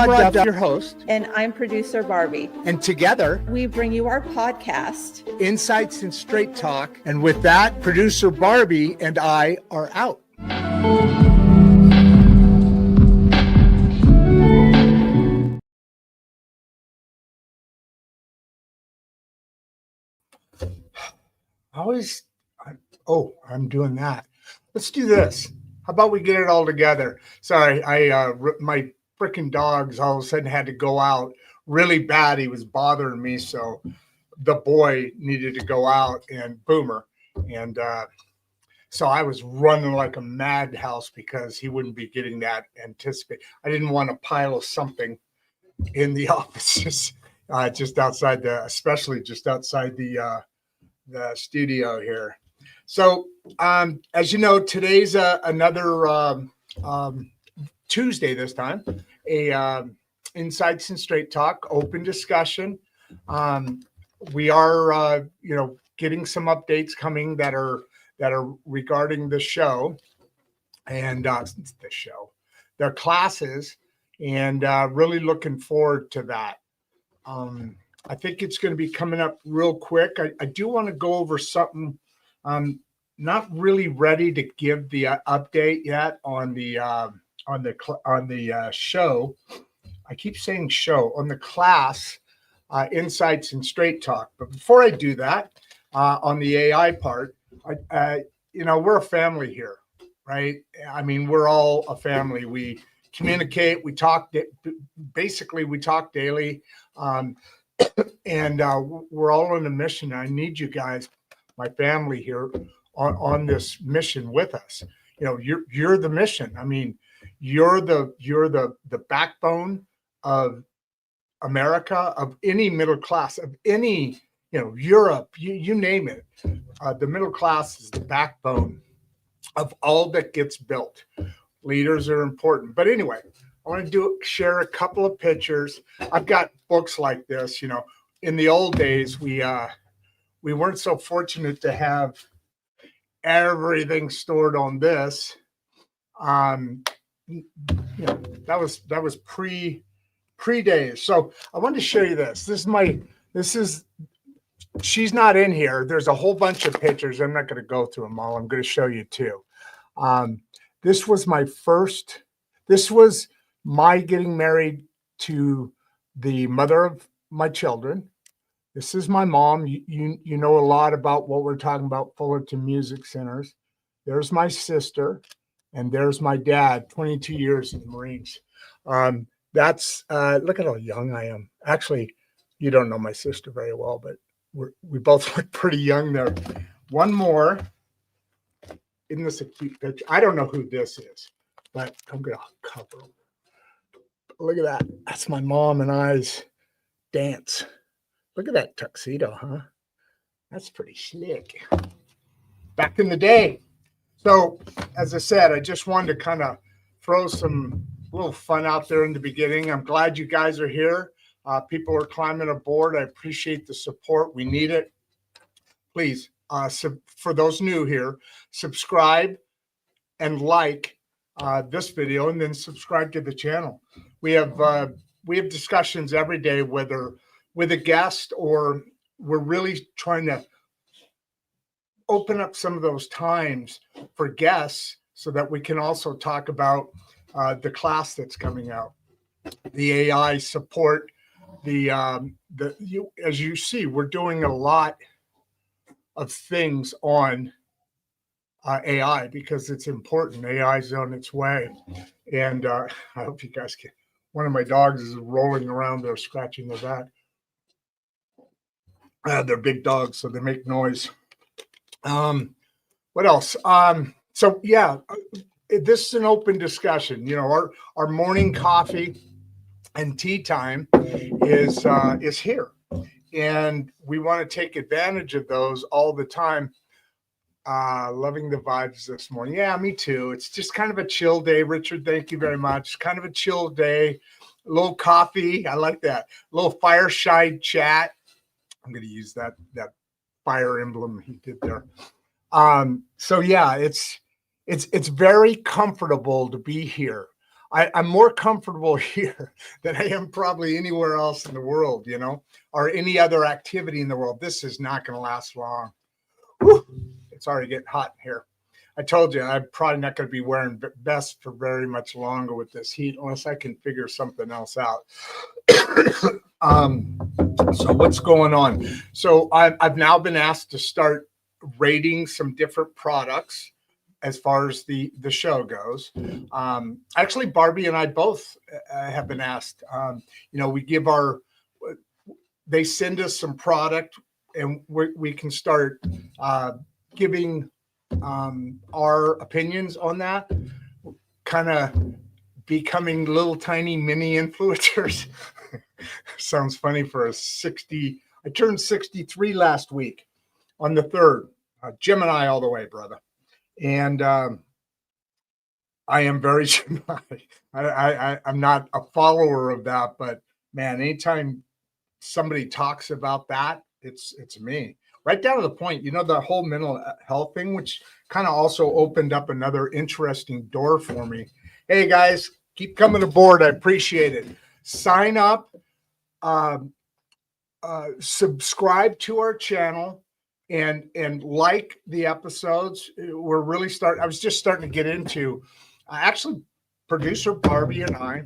Duff, your host. And I'm producer Barbie. And together, we bring you our podcast, Insights and Straight Talk. And with that, producer Barbie and I are out. I'm doing that. Let's do this. How about we get it all together? Sorry, my freaking dogs all of a sudden had to go out really bad. He was bothering me, so the boy needed to go out and Boomer. And so I was running like a madhouse because he wouldn't be getting that anticipate. I didn't want a pile of something in the offices, especially just outside the studio here. So, as you know, today's another Tuesday this time, Insights and Straight Talk, open discussion. We are, getting some updates coming that are regarding the show and the classes, and really looking forward to that. I think it's going to be coming up real quick. I do want to go over something. I'm not really ready to give the update yet on the show. I keep saying show on the class, Insights and Straight Talk. But before I do that, on the AI part, we're a family here, right? I mean, we're all a family. We communicate, we talk. Basically, we talk daily. And we're all on a mission. I need you guys, my family here, on this mission with us. You're the mission. I mean, you're the backbone of America, of any middle class, of any Europe, you name it. The middle class is the backbone of all that gets built. Leaders are important, but anyway. I want to share a couple of pictures. I've got books like this. In the old days, we weren't so fortunate to have everything stored on this. That was pre days. So I wanted to show you this. She's not in here. There's a whole bunch of pictures. I'm not going to go through them all. I'm going to show you two. This was my getting married to the mother of my children. This is my mom. You know a lot about what we're talking about, Fullerton Music Centers. There's my sister, and there's my dad, 22 years in the Marines. That's look at how young I am. Actually, you don't know my sister very well, but we both look pretty young there. One more. Isn't this a cute picture? I don't know who this is, but I'm going to cover them. Look at that. That's my mom and I's dance. Look at that tuxedo, huh? That's pretty slick. Back in the day. So, as I said, I just wanted to kind of throw some little fun out there in the beginning. I'm glad you guys are here. People are climbing aboard. I appreciate the support. We need it. Please, for those new here, subscribe and like this video, and then subscribe to the channel. We have discussions every day, whether with a guest or we're really trying to open up some of those times for guests so that we can also talk about the class that's coming out, the AI support, as you see, we're doing a lot of things on AI because it's important. AI is on its way. And I hope you guys can. One of my dogs is rolling around there, scratching their back. They're big dogs, so they make noise. What else? So yeah, this is an open discussion. Our morning coffee and tea time is here, and we want to take advantage of those all the time. Loving the vibes this morning. Yeah, me too. It's just kind of a chill day. Richard, thank you very much. Kind of a chill day. A little coffee. I like that. A little fireside chat. I'm going to use that fire emblem he did there. So yeah, it's very comfortable to be here. I'm more comfortable here than I am probably anywhere else in the world, or any other activity in the world. This is not going to last long. Whew, it's already getting hot in here. I told you I'm probably not going to be wearing vests for very much longer with this heat unless I can figure something else out. So what's going on? So I've now been asked to start rating some different products as far as the show goes. Actually, Barbie and I both have been asked. We give they send us some product, and we can start giving our opinions on that, kind of becoming little tiny mini influencers. Sounds funny for a 60. I turned 63 last week on the 3rd. Gemini all the way, brother. And I am very Gemini. I'm not a follower of that, but man, anytime somebody talks about that, it's me. Right down to the point, the whole mental health thing, which kind of also opened up another interesting door for me. Hey guys, keep coming aboard. I appreciate it. Sign up, subscribe to our channel, and like the episodes. We're really I was just starting to get into, actually, producer Barbie and I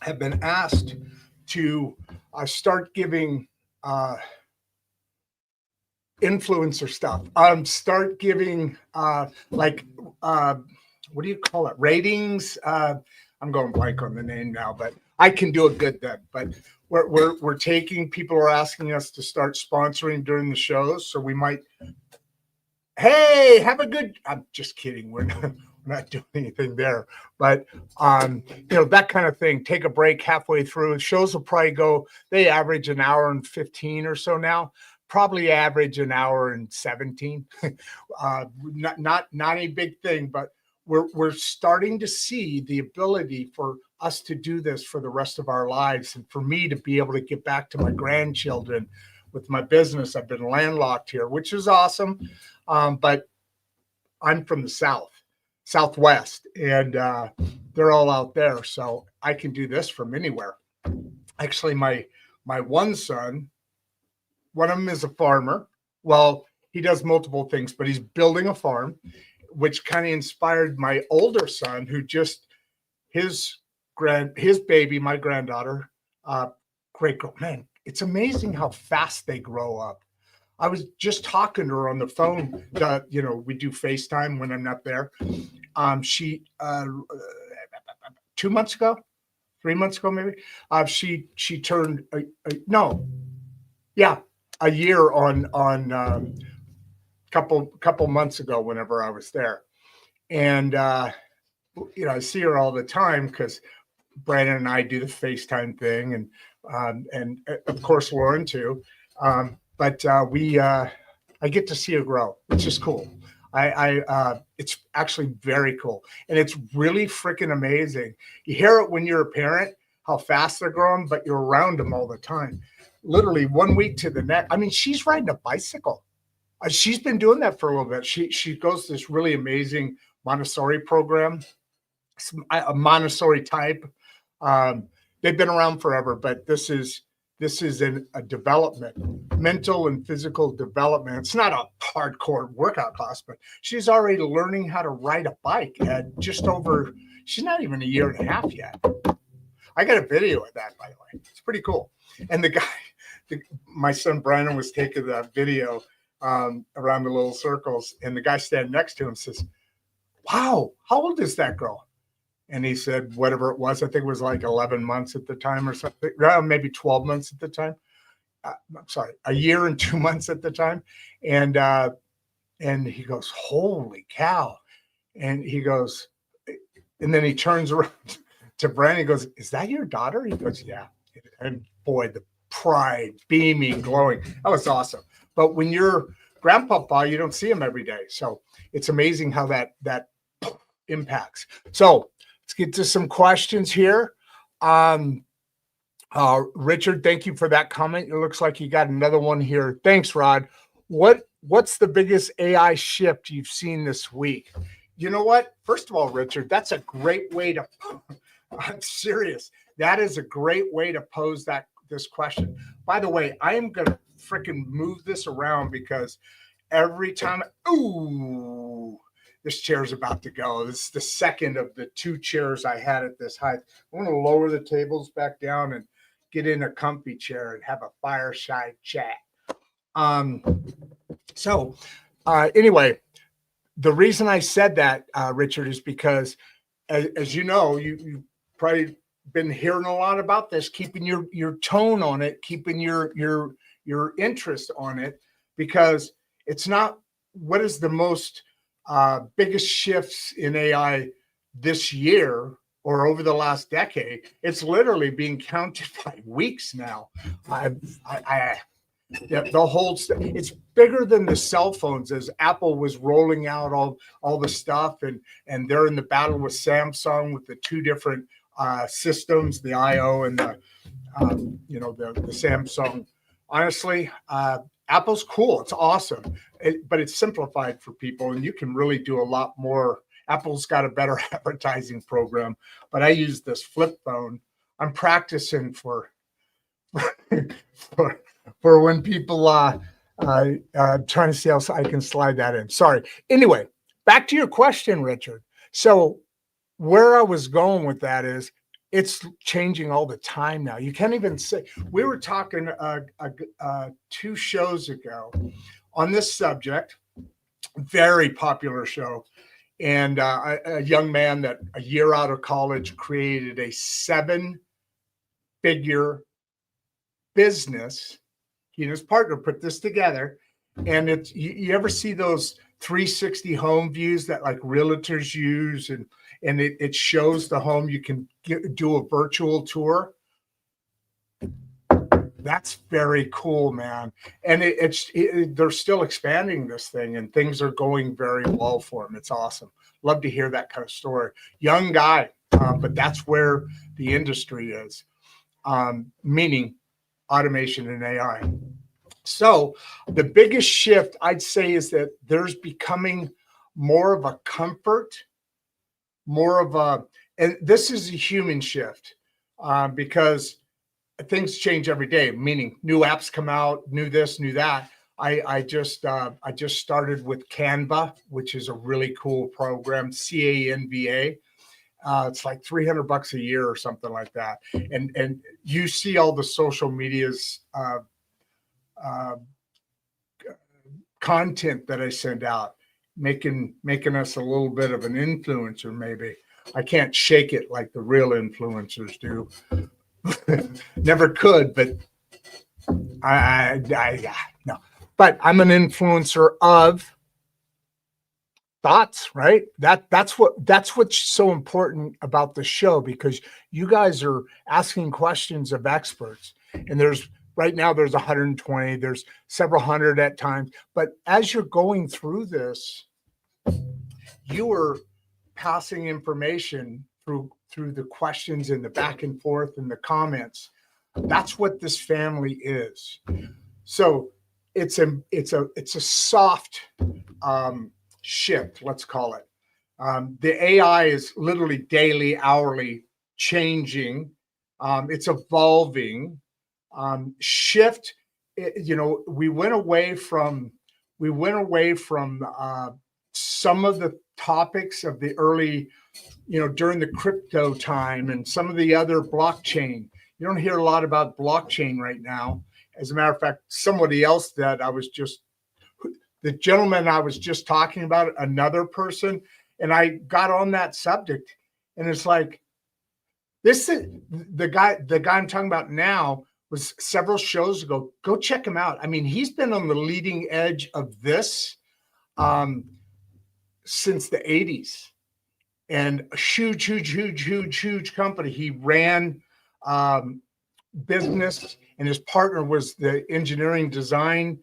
have been asked to start giving influencer stuff. Start giving what do you call it? Ratings. I'm going blank on the name now, but I can do a good then. But we're taking, people are asking us to start sponsoring during the shows, so we might. Hey, have a good. I'm just kidding. We're not doing anything there, but that kind of thing. Take a break halfway through. Shows will probably go. They average an hour and 15 or so now. Probably average an hour and 17. Not a big thing, but we're starting to see the ability for us to do this for the rest of our lives, and for me to be able to get back to my grandchildren with my business. I've been landlocked here, which is awesome, but I'm from the Southwest, and they're all out there, so I can do this from anywhere. Actually, my one son, one of them is a farmer. Well, he does multiple things, but he's building a farm, which kind of inspired my older son, who just his baby, my granddaughter, great girl. Man, it's amazing how fast they grow up. I was just talking to her on the phone. We do FaceTime when I'm not there. She 2 months ago, 3 months ago, maybe. She turned a year on couple months ago, whenever I was there. And I see her all the time because Brandon and I do the FaceTime thing, and of course Lauren too. But I get to see her grow, which is cool. It's actually very cool, and it's really freaking amazing. You hear it when you're a parent, how fast they're growing, but you're around them all the time. Literally 1 week to the next. I mean, she's riding a bicycle. She's been doing that for a little bit. She goes to this really amazing Montessori program, a Montessori type. They've been around forever, but this is a development, mental and physical development. It's not a hardcore workout class, but she's already learning how to ride a bike at she's not even a year and a half yet. I got a video of that, by the way. It's pretty cool. And the guy, my son Brandon was taking that video around the little circles, and the guy standing next to him says, "Wow, how old is that girl?" And he said, whatever it was, I think it was like 11 months at the time or something, maybe 12 months at the time. I'm sorry, a year and 2 months at the time. And he goes, "Holy cow." And he goes, and then he turns around to Brandon. He goes, "Is that your daughter?" He goes, "Yeah." And boy, the pride, beaming, glowing. That was awesome. But when you're grandpapa, you don't see him every day. So it's amazing how that impacts. So let's get to some questions here. Richard, thank you for that comment. It looks like you got another one here. Thanks, Rod. What's the biggest AI shift you've seen this week? You know what? First of all, Richard, that's a great way to I'm serious. That is a great way to pose this question. By the way, I am going to freaking move this around because every time, ooh, this chair's about to go. This is the second of the 2 chairs I had at this height. I'm going to lower the tables back down and get in a comfy chair and have a fireside chat. Anyway, the reason I said that, Richard, is because as you know, you've probably been hearing a lot about this, keeping your tone on it, keeping your interest on it, because it's not what is the most biggest shifts in AI this year or over the last decade. It's literally being counted by weeks now. The whole it's bigger than the cell phones, as Apple was rolling out all the stuff, and they're in the battle with Samsung with the 2 different systems, the IO and the Samsung. Honestly, Apple's cool. It's awesome, but it's simplified for people, and you can really do a lot more. Apple's got a better advertising program, but I use this flip phone. I'm practicing for when people trying to see how I can slide that in. Sorry. Anyway, back to your question, Richard. So where I was going with that is it's changing all the time now. You can't even say. We were talking 2 shows ago on this subject, very popular show, and a young man that a year out of college created a 7-figure business. He and his partner put this together, and it's you ever see those 360 home views that like realtors use, and it shows the home. You can do a virtual tour. That's very cool, man. And they're still expanding this thing, and things are going very well for him. It's awesome. Love to hear that kind of story. Young guy, but that's where the industry is, meaning automation and AI. So the biggest shift I'd say is that there's becoming more of a comfort, and this is a human shift, because things change every day, meaning new apps come out, new this, new that. I just started with Canva, which is a really cool program, Canva. It's like $300 a year or something like that. And you see all the social media's content that I send out, making us a little bit of an influencer. Maybe I can't shake it like the real influencers do. Never could, but no. But I'm an influencer of thoughts, right? That's what's so important about the show, because you guys are asking questions of experts, and right now there's 120, there's several hundred at times, but as you're going through this, you are passing information through the questions and the back and forth and the comments. That's what this family is. So it's a soft shift, let's call it. The AI is literally daily, hourly changing. It's evolving. Shift. We went away from some of the topics of the early, during the crypto time and some of the other blockchain. You don't hear a lot about blockchain right now. As a matter of fact, somebody else that the gentleman I was just talking about, another person, and I got on that subject, and it's like, this is the guy I'm talking about now was several shows ago. Go check him out. I mean, he's been on the leading edge of this since the 80s, and a huge company. He ran business, and his partner was the engineering design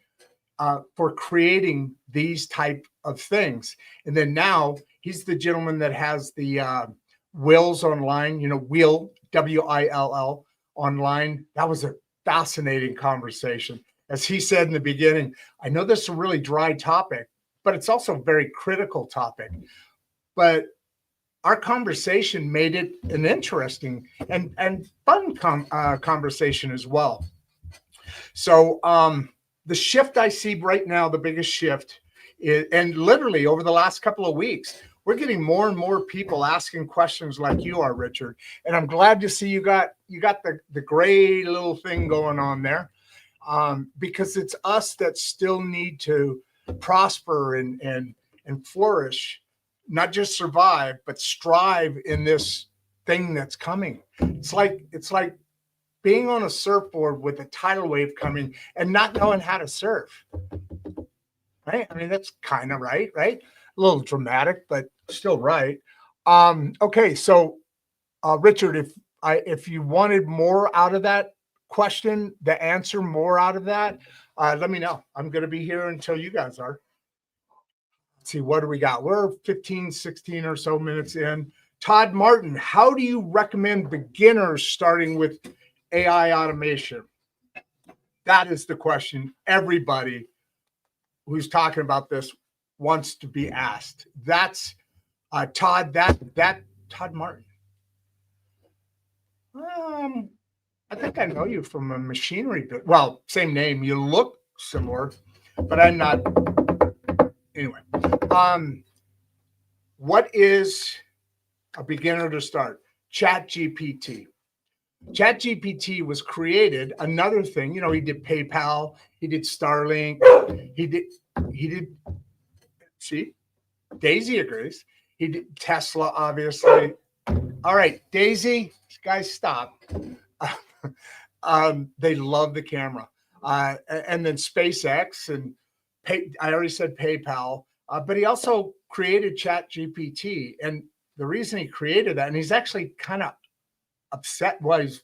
for creating these type of things. And then now he's the gentleman that has the Wills online, Will, WILL online. That was a fascinating conversation. As he said in the beginning, I know this is a really dry topic, but it's also a very critical topic. But our conversation made it an interesting and fun conversation as well. So the shift I see right now, the biggest shift is, and literally over the last couple of weeks, we're getting more and more people asking questions like you are, Richard. And I'm glad to see you got the gray little thing going on there, because it's us that still need to prosper and flourish, not just survive, but strive in this thing that's coming. It's like being on a surfboard with a tidal wave coming and not knowing how to surf. Right? I mean, that's kind of right? A little dramatic, but still right. Okay, so Richard, if you wanted more out of that question, the answer more out of that, let me know. I'm going to be here until you guys are. Let's see, what do we got? We're 15, 16 or so minutes in. Todd Martin, how do you recommend beginners starting with AI automation? That is the question everybody who's talking about this wants to be asked. That's Todd. That Todd Martin. I think I know you from a machinery bit. Well, same name. You look similar, but I'm not. Anyway, what is a beginner to start? ChatGPT. ChatGPT was created. Another thing, you know, he did PayPal, he did Starlink, he did. See, Daisy agrees. He did Tesla, obviously. All right, Daisy, guys, stop. They love the camera, and then SpaceX and I already said PayPal, but he also created ChatGPT, and the reason he created that, and he's actually kind of upset was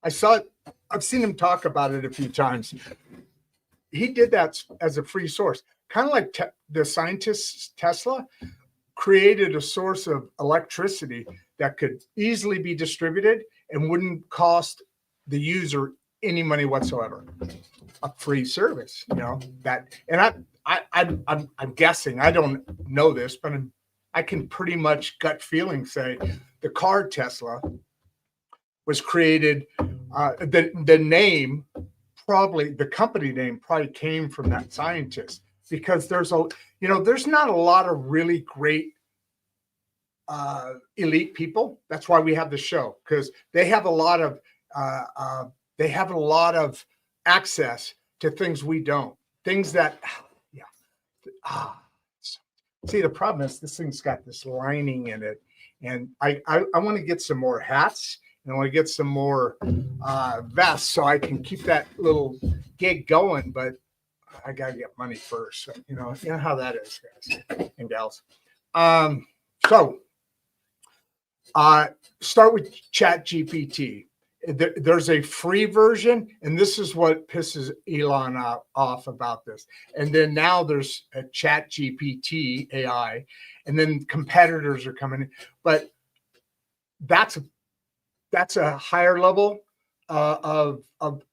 I saw it. I've seen him talk about it a few times. He did that as a free source, kind of like the scientists Tesla created a source of electricity that could easily be distributed and wouldn't cost the user any money whatsoever. A free service, you know that. And I'm guessing, I don't know this, but I can pretty much gut feeling say the car Tesla was created. The name, probably the company name, probably came from that scientist, because there's not a lot of really great elite people. That's why we have the show, because they have a lot of access to things we don't. Things that, See, the problem is this thing's got this lining in it, and I want to get some more hats, and I want to get some more vests so I can keep that little gig going. But I gotta get money first. So, you know how that is, guys and gals. So start with ChatGPT. There's a free version, and this is what pisses Elon off about this. And then now there's a ChatGPT AI, and then competitors are coming in. But that's a higher level of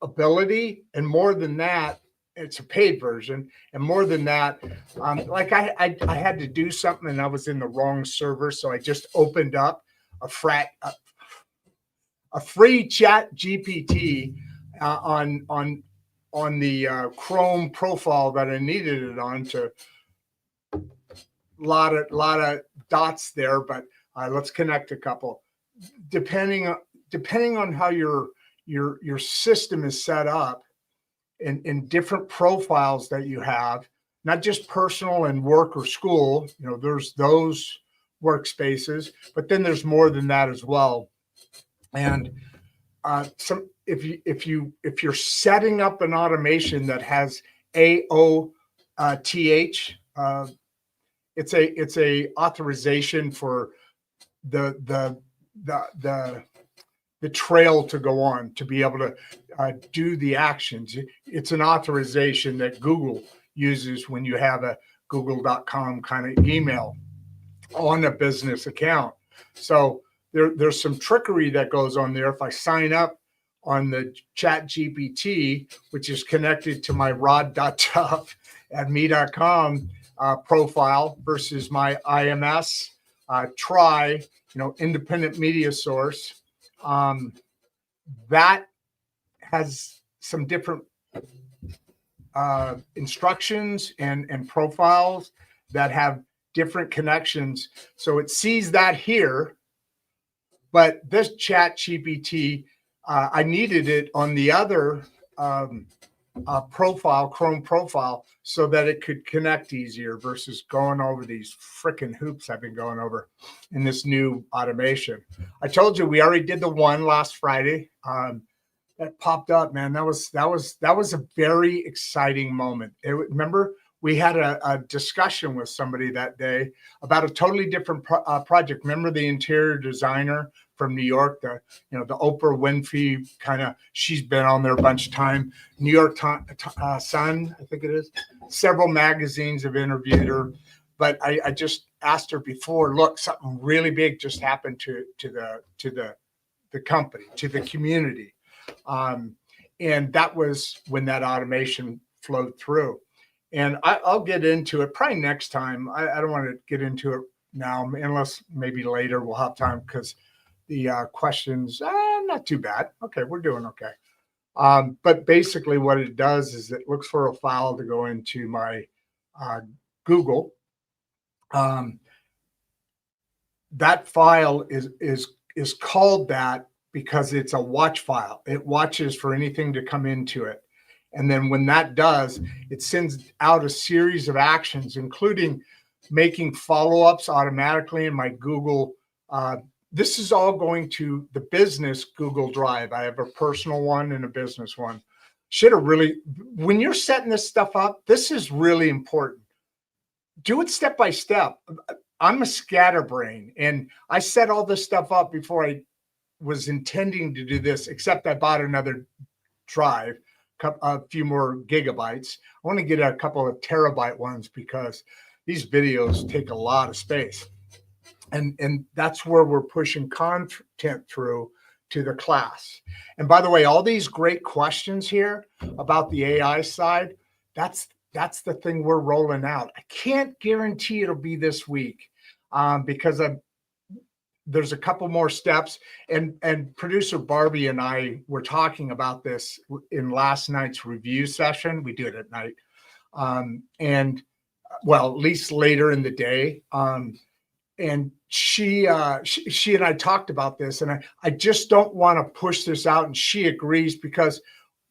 ability, and more than that, it's a paid version. And more than that, like I had to do something, and I was in the wrong server, so I just opened up a free Chat GPT on the Chrome profile that I needed it on. To lot of dots there, but let's connect a couple. Depending on how your system is set up, in different profiles that you have, not just personal and work or school. There's those workspaces, but then there's more than that as well. And if you're setting up an automation that has AOTH, it's a authorization for the trail to go on, to be able to do the actions. It's an authorization that Google uses when you have a google.com kind of email on a business account. So there's some trickery that goes on there. If I sign up on the Chat GPT, which is connected to my rod.duff@me.com profile versus my IMS Try, independent media source, that has some different instructions and profiles that have different connections. So it sees that here, but this Chat GPT, I needed it on the other profile, Chrome profile, so that it could connect easier versus going over these freaking hoops I've been going over in this new automation. I told you we already did the one last Friday. That popped up, man. That was a very exciting moment. Remember, we had a discussion with somebody that day about a totally different project. Remember the interior designer from New York, the Oprah Winfrey kind of, she's been on there a bunch of time. New York Sun, I think it is. Several magazines have interviewed her, but I just asked her before, look, something really big just happened to the company, to the community. And that was when that automation flowed through. And I'll get into it probably next time. I don't want to get into it now, unless maybe later we'll have time, because the questions, not too bad. Okay, we're doing okay. But basically what it does is it looks for a file to go into my Google. That file is called that because it's a watch file. It watches for anything to come into it. And then when that does, it sends out a series of actions, including making follow-ups automatically in my Google. This is all going to the business Google Drive. I have a personal one and a business one. When you're setting this stuff up, this is really important. Do it step by step. I'm a scatterbrain, and I set all this stuff up before I was intending to do this, except I bought another drive, a few more gigabytes. I want to get a couple of terabyte ones because these videos take a lot of space. And that's where we're pushing content through to the class. And by the way, all these great questions here about the AI side, that's the thing we're rolling out. I can't guarantee it'll be this week because there's a couple more steps. And producer Barbie and I were talking about this in last night's review session. We do it at night. And well, at least later in the day. And she and I talked about this, and I just don't want to push this out. And she agrees because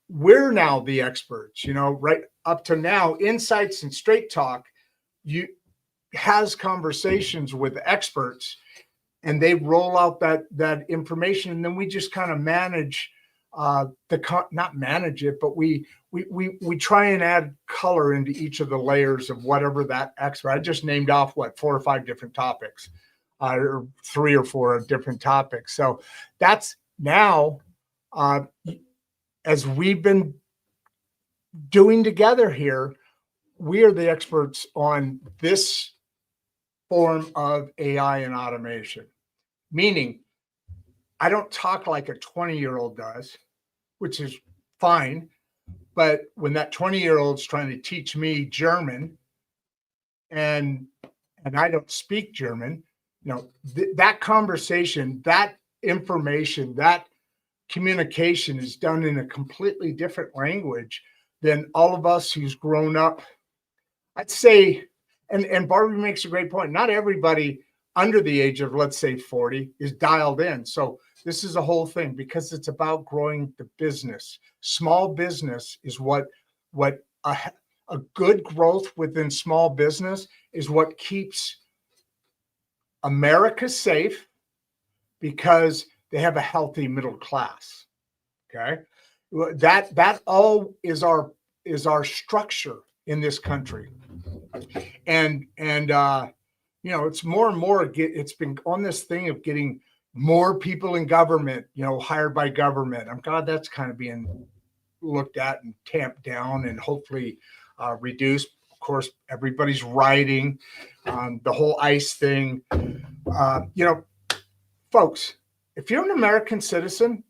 we're now the experts, right up to now. Insights and Straight Talk has conversations with experts, and they roll out that information, and then we just kind of manage not manage it, but we try and add color into each of the layers of whatever that expert. I just named off 4 or 5 different topics, or 3 or 4 different topics. So that's now, as we've been doing together here, we are the experts on this form of AI and automation. Meaning, I don't talk like a 20-year-old does, which is fine. But when that 20-year-old's trying to teach me German and I don't speak German, that conversation, that information, that communication is done in a completely different language than all of us who's grown up. I'd say, and Barbie makes a great point, not everybody under the age of, let's say, 40 is dialed in. So this is a whole thing because it's about growing the business. Small business is what a good growth within small business is what keeps America safe, because they have a healthy middle class. Okay, that all is our structure in this country, and it's more and more. It's been on this thing of getting more people in government, hired by government. I'm glad that's kind of being looked at and tamped down and hopefully reduced. Of course, everybody's writing the whole ICE thing. Folks, if you're an American citizen,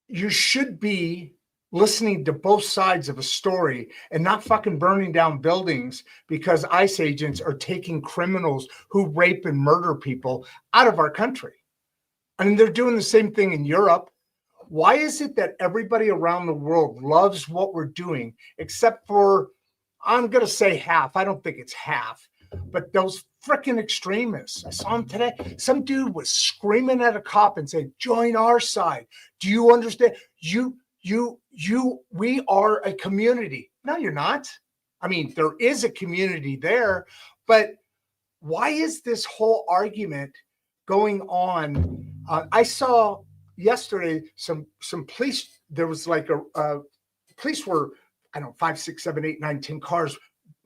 you should be listening to both sides of a story and not fucking burning down buildings because ICE agents are taking criminals who rape and murder people out of our country. I mean, they're doing the same thing in Europe. Why is it that everybody around the world loves what we're doing, except for, I'm going to say half. I don't think it's half, but those freaking extremists. I saw him today. Some dude was screaming at a cop and saying, join our side. Do you understand? We are a community. No, you're not. I mean, there is a community there, but why is this whole argument going on? I saw yesterday some police. There was like a police were, I don't know, 5, 6, 7, 8, 9, 10 cars,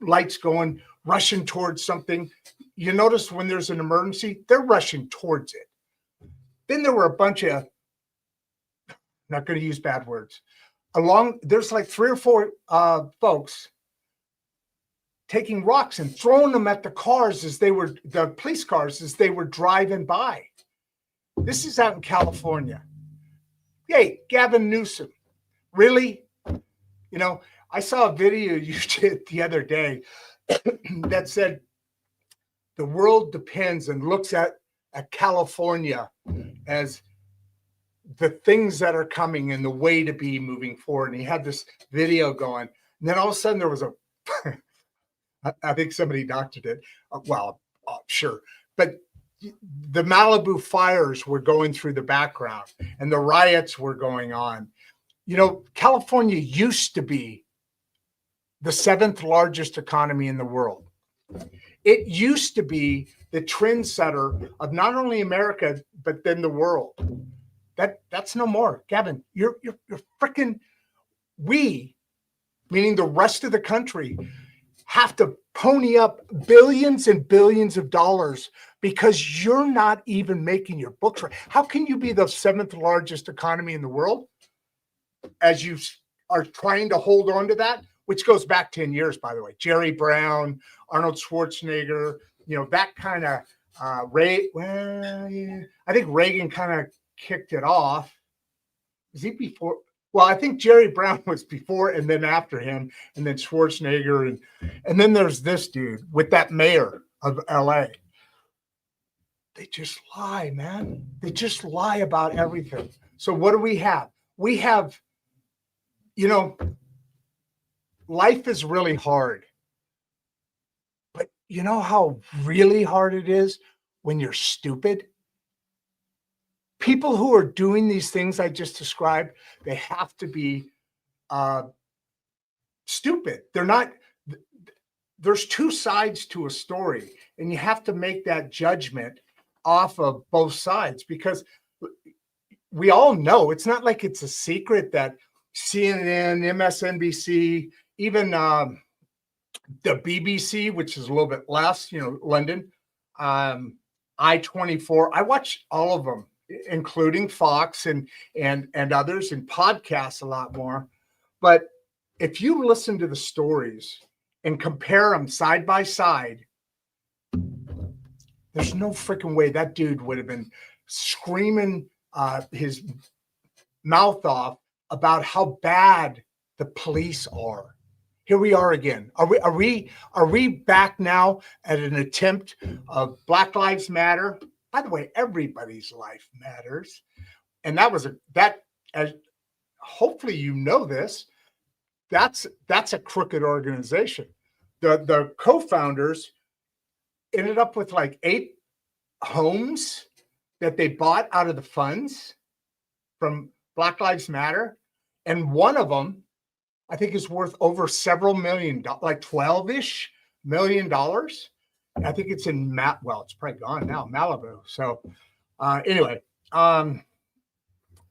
lights going, rushing towards something. You notice when there's an emergency, they're rushing towards it. Then there were a bunch of, not going to use bad words, there's like 3 or 4 folks taking rocks and throwing them at the police cars as they were driving by. This is out in California. Hey, Gavin Newsom, really? You know, I saw a video you did the other day that said the world depends and looks at California as the things that are coming and the way to be moving forward. And he had this video going. And then all of a sudden there was I think somebody doctored it. Sure. But the Malibu fires were going through the background and the riots were going on. You know, California used to be the 7th largest economy in the world. It used to be the trendsetter of not only America, but then the world. That's no more. Gavin, you're freaking, we, meaning the rest of the country, have to pony up billions and billions of dollars because you're not even making your books right. How can you be the 7th largest economy in the world as you are trying to hold on to that, which goes back 10 years, by the way? Jerry Brown, Arnold Schwarzenegger, you know, that kind of I think Reagan kind of kicked it off. Was he before? Well, I think Jerry Brown was before and then after him, and then Schwarzenegger. And then there's this dude with that mayor of LA. They just lie, man. They just lie about everything. So what do we have? We have, you know, life is really hard. But you know how really hard it is when you're stupid? People who are doing these things I just described, they have to be stupid. They're not, there's 2 sides to a story, and you have to make that judgment off of both sides, because we all know, it's not like it's a secret that CNN, MSNBC, even the BBC, which is a little bit less, you know, London, I-24, I watch all of them, including Fox and others, and podcasts a lot more. But if you listen to the stories and compare them side by side, there's no freaking way that dude would have been screaming his mouth off about how bad the police are. Here we are again. Are we back now at an attempt of Black Lives Matter? By the way, everybody's life matters. And as hopefully you know this, that's a crooked organization. The co-founders ended up with like 8 homes that they bought out of the funds from Black Lives Matter. And one of them, I think, is worth over several million, like $12-ish million. I think it's in it's probably gone now, Malibu. So anyway,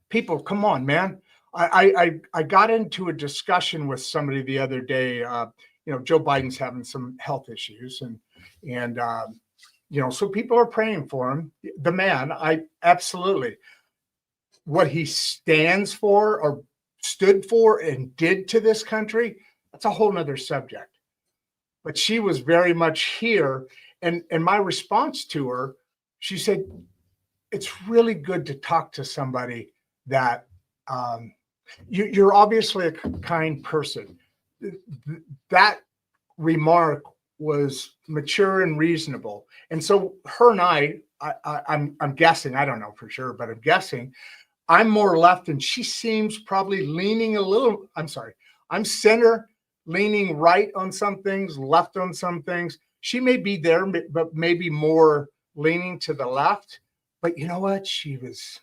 people, come on, man. I got into a discussion with somebody the other day. You know, Joe Biden's having some health issues, and you know, so people are praying for him. The man, I absolutely, what he stands for or stood for and did to this country, that's a whole nother subject. But she was very much here. And my response to her, she said, it's really good to talk to somebody that You're obviously a kind person. That remark was mature and reasonable. And so her and I'm guessing, I don't know for sure, but I'm guessing I'm more left and she seems probably leaning a little, I'm sorry, I'm center, leaning right on some things, left on some things. She may be there, but maybe more leaning to the left. But you know what? She was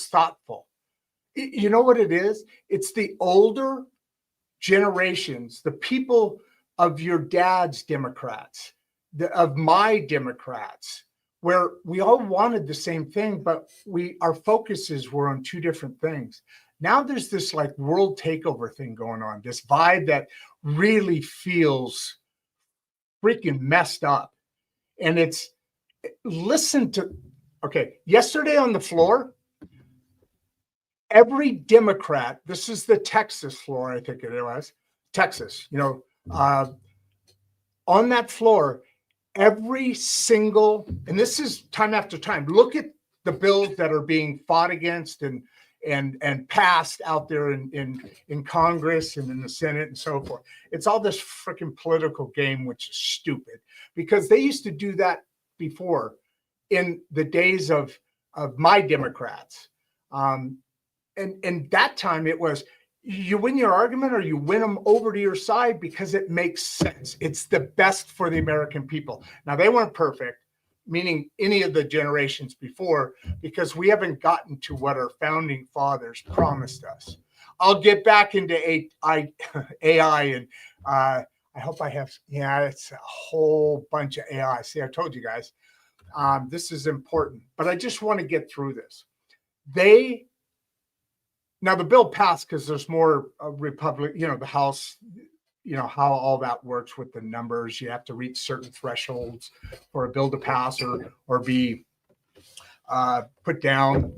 thoughtful. You know what it is? It's the older generations, the people of your dad's Democrats, of my Democrats, where we all wanted the same thing, but our focuses were on two different things. Now there's this like world takeover thing going on, this vibe that really feels freaking messed up. And listen to, okay, yesterday on the floor, every Democrat, this is the Texas floor, I think it was, Texas, on that floor, every single, and this is time after time, look at the bills that are being fought against and passed out there in Congress and in the Senate and so forth. It's all this freaking political game, which is stupid, because they used to do that before in the days of my Democrats. And that time it was, you win your argument or you win them over to your side because it makes sense. It's the best for the American people. Now, they weren't perfect, meaning any of the generations before, because we haven't gotten to what our founding fathers promised us. I'll get back into AI and I hope I have, it's a whole bunch of AI. See, I told you guys, this is important, but I just want to get through this. Now the bill passed because there's more Republic, the House, how all that works with the numbers. You have to reach certain thresholds for a bill to pass or be put down,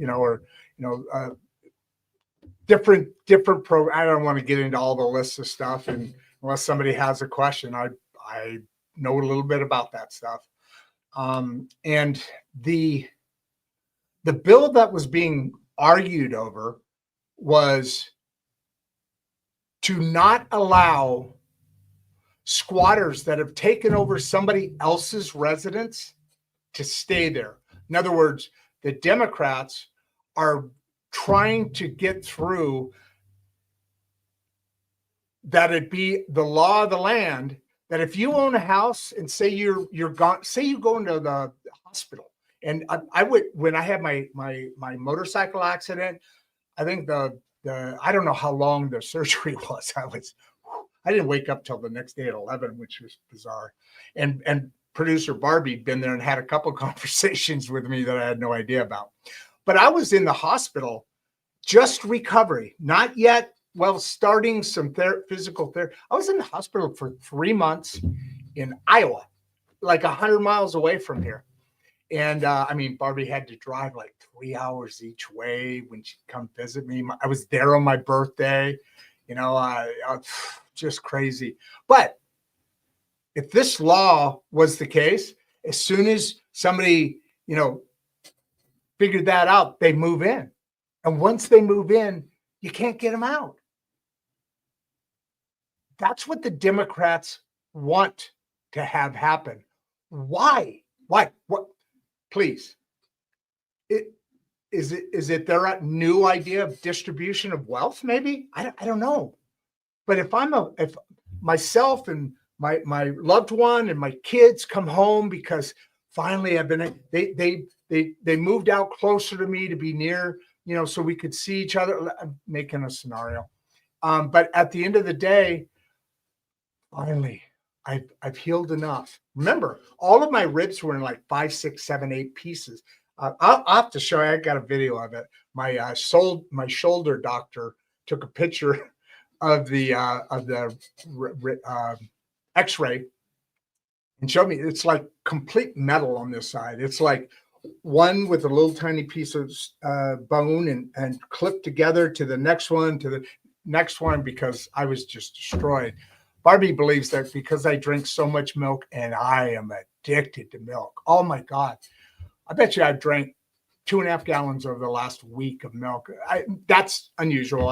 different program. I don't want to get into all the lists of stuff, and unless somebody has a question, I know a little bit about that stuff. And the bill that was being argued over was to not allow squatters that have taken over somebody else's residence to stay there. In other words, the Democrats are trying to get through that it be the law of the land, that if you own a house and say you're gone, say you go into the hospital. And I would, when I had my motorcycle accident, I think I don't know how long the surgery was. I didn't wake up till the next day at 11, which was bizarre. And producer Barbie had been there and had a couple conversations with me that I had no idea about. But I was in the hospital, just recovery, not yet. Well, starting some physical therapy. I was in the hospital for 3 months in Iowa, like 100 miles away from here. And Barbie had to drive like 3 hours each way when she'd come visit me. I was there on my birthday, just crazy. But if this law was the case, as soon as somebody, figured that out, they move in. And once they move in, you can't get them out. That's what the Democrats want to have happen. Why? What? Please. Is it their new idea of distribution of wealth? Maybe I don't know. But if myself and my loved one and my kids come home because finally they moved out closer to me to be near, so we could see each other. I'm making a scenario. But at the end of the day, finally, I've healed enough. Remember, all of my ribs were in like 5, 6, 7, 8 pieces. I'll have to show you. I got a video of it. My shoulder doctor took a picture of the X-ray and showed me it's like complete metal on this side. It's like one with a little tiny piece of bone and clipped together to the next one, because I was just destroyed. Barbie believes that because I drink so much milk, and I am addicted to milk. Oh my God. I bet you I've drank 2.5 gallons over the last week of milk. That's unusual.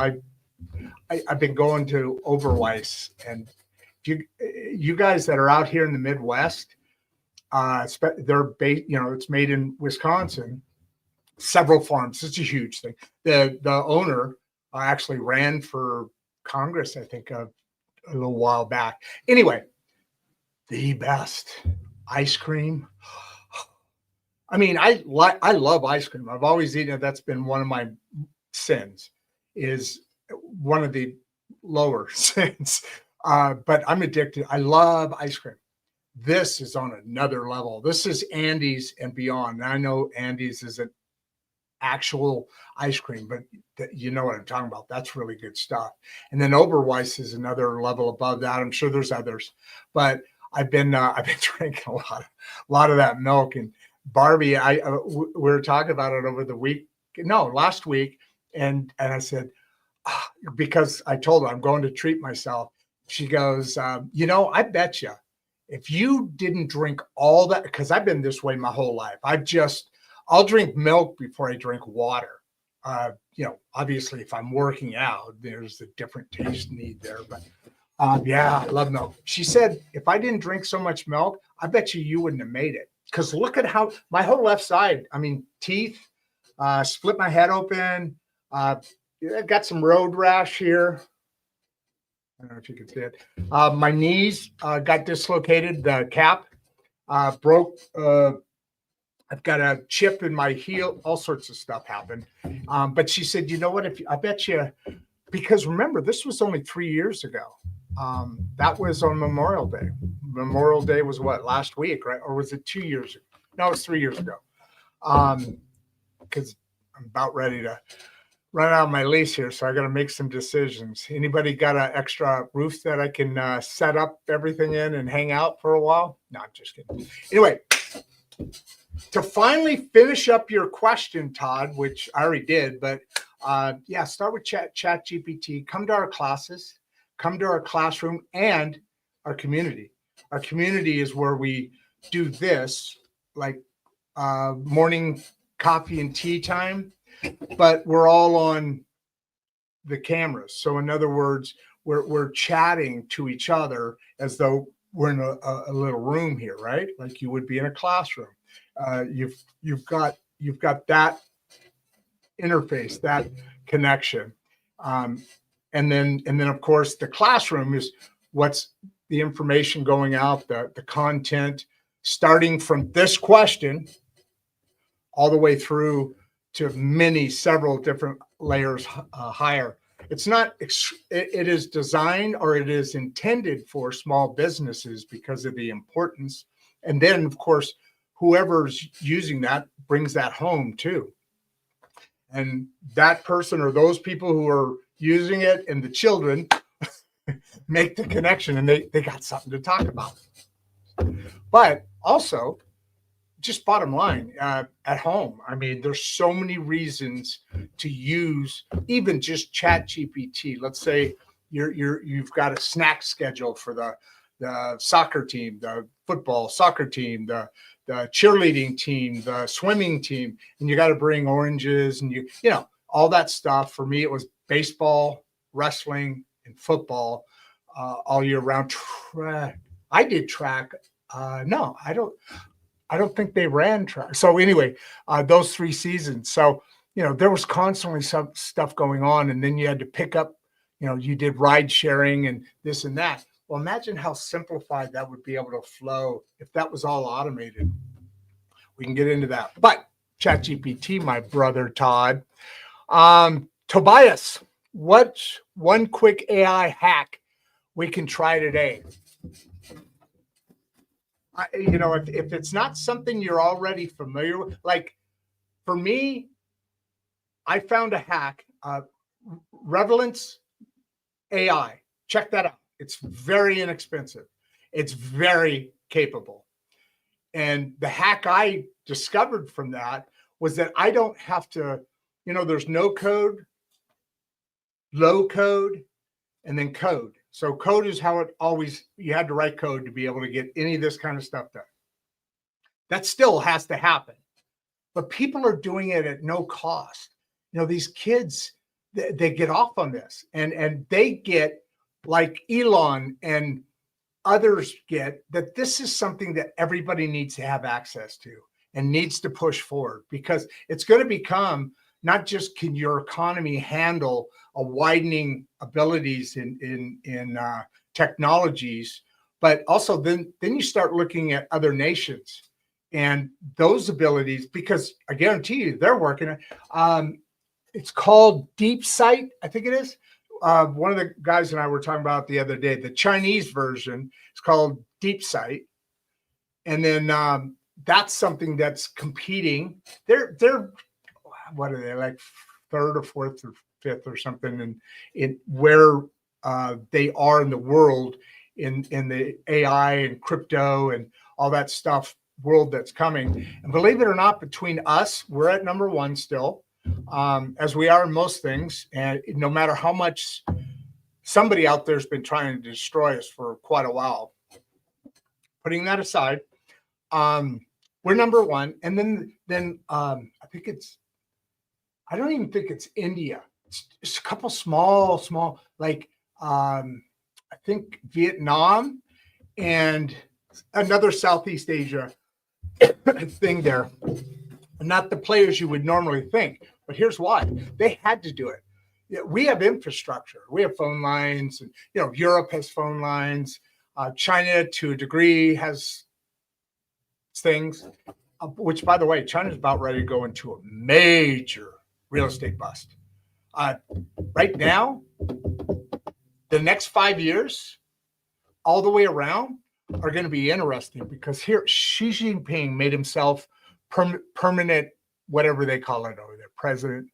I've been going to Overweiss, and you guys that are out here in the Midwest, they're based, it's made in Wisconsin, several farms. It's a huge thing. The owner actually ran for Congress, I think, a little while back. Anyway, the best ice cream. I mean, I love ice cream. I've always eaten it. That's been one of my sins, is one of the lower sins. But I'm addicted. I love ice cream. This is on another level. This is Andy's and beyond. And I know Andy's is an actual ice cream, but you know what I'm talking about. That's really good stuff. And then Oberweis is another level above that. I'm sure there's others, but I've been drinking a lot of that milk. And Barbie, we were talking about it over the week. No, last week, and I said, because I told her I'm going to treat myself. She goes, I bet you if you didn't drink all that, because I've been this way my whole life. I'll drink milk before I drink water. Obviously, if I'm working out, there's a different taste need there. But yeah, I love milk. She said, if I didn't drink so much milk, I bet you wouldn't have made it. Because look at how my whole left side, teeth, split my head open. I've got some road rash here. I don't know if you can see it. My knees got dislocated. The cap broke. I've got a chip in my heel. All sorts of stuff happened. But she said, you know what? I bet you, because remember, this was only 3 years ago. That was on Memorial Day. Memorial Day was what, last week, right? Or was it 2 years ago? No, it was 3 years ago. Because I'm about ready to run out of my lease here, so I got to make some decisions. Anybody got an extra roof that I can set up everything in and hang out for a while? No, I'm just kidding. Anyway, to finally finish up your question, Todd, which I already did, but start with ChatGPT. Come to our classes, come to our classroom, and our community. Our community is where we do this, like morning coffee and tea time, but we're all on the cameras. So in other words, we're chatting to each other as though we're in a little room here, right? Like you would be in a classroom. You've got that interface, that connection, and then of course the classroom is what's the information going out, the content, starting from this question all the way through to several different layers higher. It's not, it is designed, or it is intended for small businesses because of the importance. And then of course, whoever's using that brings that home too. And that person or those people who are using it and the children make the connection, and they got something to talk about. But also, just bottom line, at home, there's so many reasons to use even just ChatGPT. Let's say you've got a snack schedule for the soccer team, the football soccer team, the cheerleading team, the swimming team, and you got to bring oranges and all that stuff. For me, it was baseball, wrestling, and football all year round. I did track. No, I don't think they ran track. So anyway, those 3 seasons. So, there was constantly some stuff going on, and then you had to pick up, you did ride sharing and this and that. Well, imagine how simplified that would be able to flow if that was all automated. We can get into that. But ChatGPT, my brother Todd. Tobias, what's one quick AI hack we can try today? If it's not something you're already familiar with, like for me, I found a hack, Relevance AI. Check that out. It's very inexpensive. It's very capable. And the hack I discovered from that was that I don't have to, there's no code, low code, and then code. So code is how you had to write code to be able to get any of this kind of stuff done. That still has to happen. But people are doing it at no cost. These kids, they get off on this, and they get, like Elon and others get, that this is something that everybody needs to have access to and needs to push forward, because it's going to become not just can your economy handle a widening abilities in technologies, but also then you start looking at other nations and those abilities, because I guarantee you they're working. It's called Deep Sight, I think it is. One of the guys and I were talking about the other day. The Chinese version is called Deep Sight, and then that's something that's competing. They're what are they, like third or fourth or fifth or something, and in where they are in the world in the AI and crypto and all that stuff world that's coming. And believe it or not, between us, we're at number one still, as we are in most things. And no matter how much somebody out there has been trying to destroy us for quite a while, putting that aside, we're number one. And then I think I don't even think it's India. It's a couple small, like I think Vietnam and another Southeast Asia thing there. Not the players you would normally think, but here's why. They had to do it. We have infrastructure. We have phone lines, and Europe has phone lines. China, to a degree, has things. Which, by the way, China's about ready to go into a major real estate bust. Right now, the next 5 years, all the way around, are going to be interesting, because here Xi Jinping made himself permanent, whatever they call it over there, president.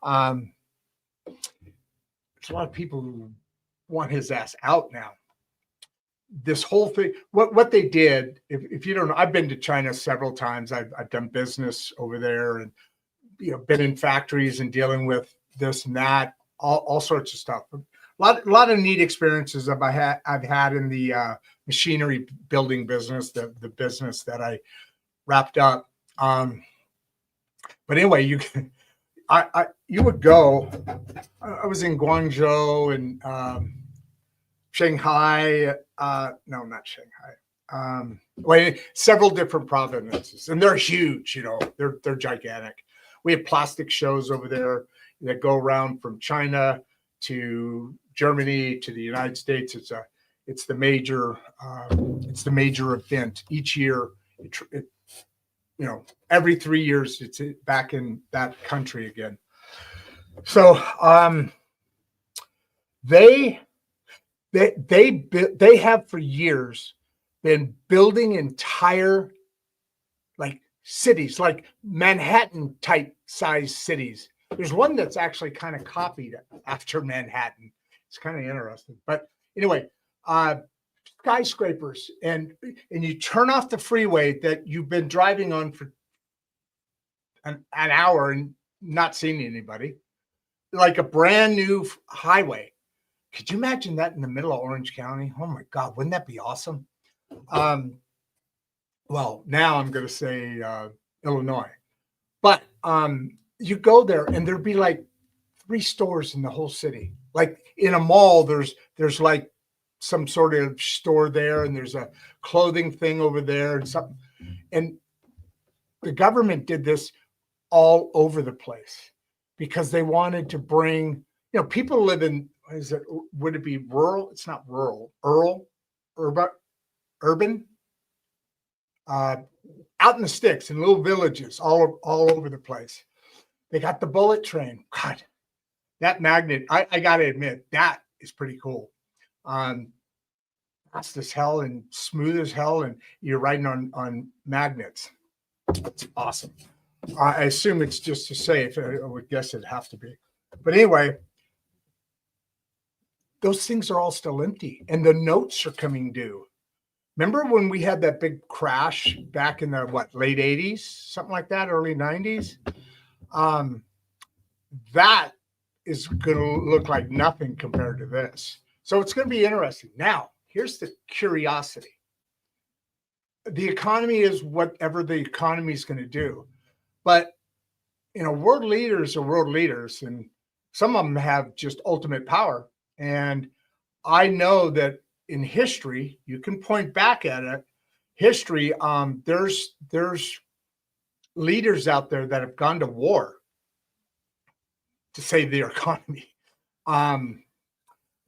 There's a lot of people who want his ass out now. This whole thing, what they did, if you don't know, I've been to China several times. I've done business over there, and been in factories and dealing with this and that, all sorts of stuff. A lot of neat experiences I've had in the machinery building business, the business that I wrapped up. But anyway, you would go. I was in Guangzhou and Shanghai. No, not Shanghai. Several different provinces, and they're huge. They're gigantic. We have plastic shows over there that go around from China to Germany to the United States. It's the major event each year. Every 3 years it's back in that country again. So they have for years been building entire, like, cities, like Manhattan type size cities. There's one that's actually kind of copied after Manhattan. It's kind of interesting. But anyway, skyscrapers, and you turn off the freeway that you've been driving on for an hour and not seeing anybody, like a brand new highway. Could you imagine that in the middle of Orange County? Oh my God, wouldn't that be awesome? Well, now I'm going to say Illinois, but you go there and there'd be like 3 stores in the whole city. Like in a mall, there's like some sort of store there, and there's a clothing thing over there and something. And the government did this all over the place because they wanted to bring, people live in, would it be rural? It's not rural, urban, out in the sticks, in little villages, all over the place. They got the bullet train. God, that magnet, I got to admit, that is pretty cool. Fast as hell and smooth as hell, and you're riding on magnets. It's awesome. I assume it's just to safe. I would guess it'd have to be. But anyway, those things are all still empty, and the notes are coming due. Remember when we had that big crash back in the late 80s, something like that, early 90s? That is going to look like nothing compared to this. So it's going to be interesting. Now, here's the curiosity. The economy is whatever the economy is going to do. But, world leaders are world leaders. And some of them have just ultimate power. And I know that in history, you can point back at it. History, there's leaders out there that have gone to war to save the economy.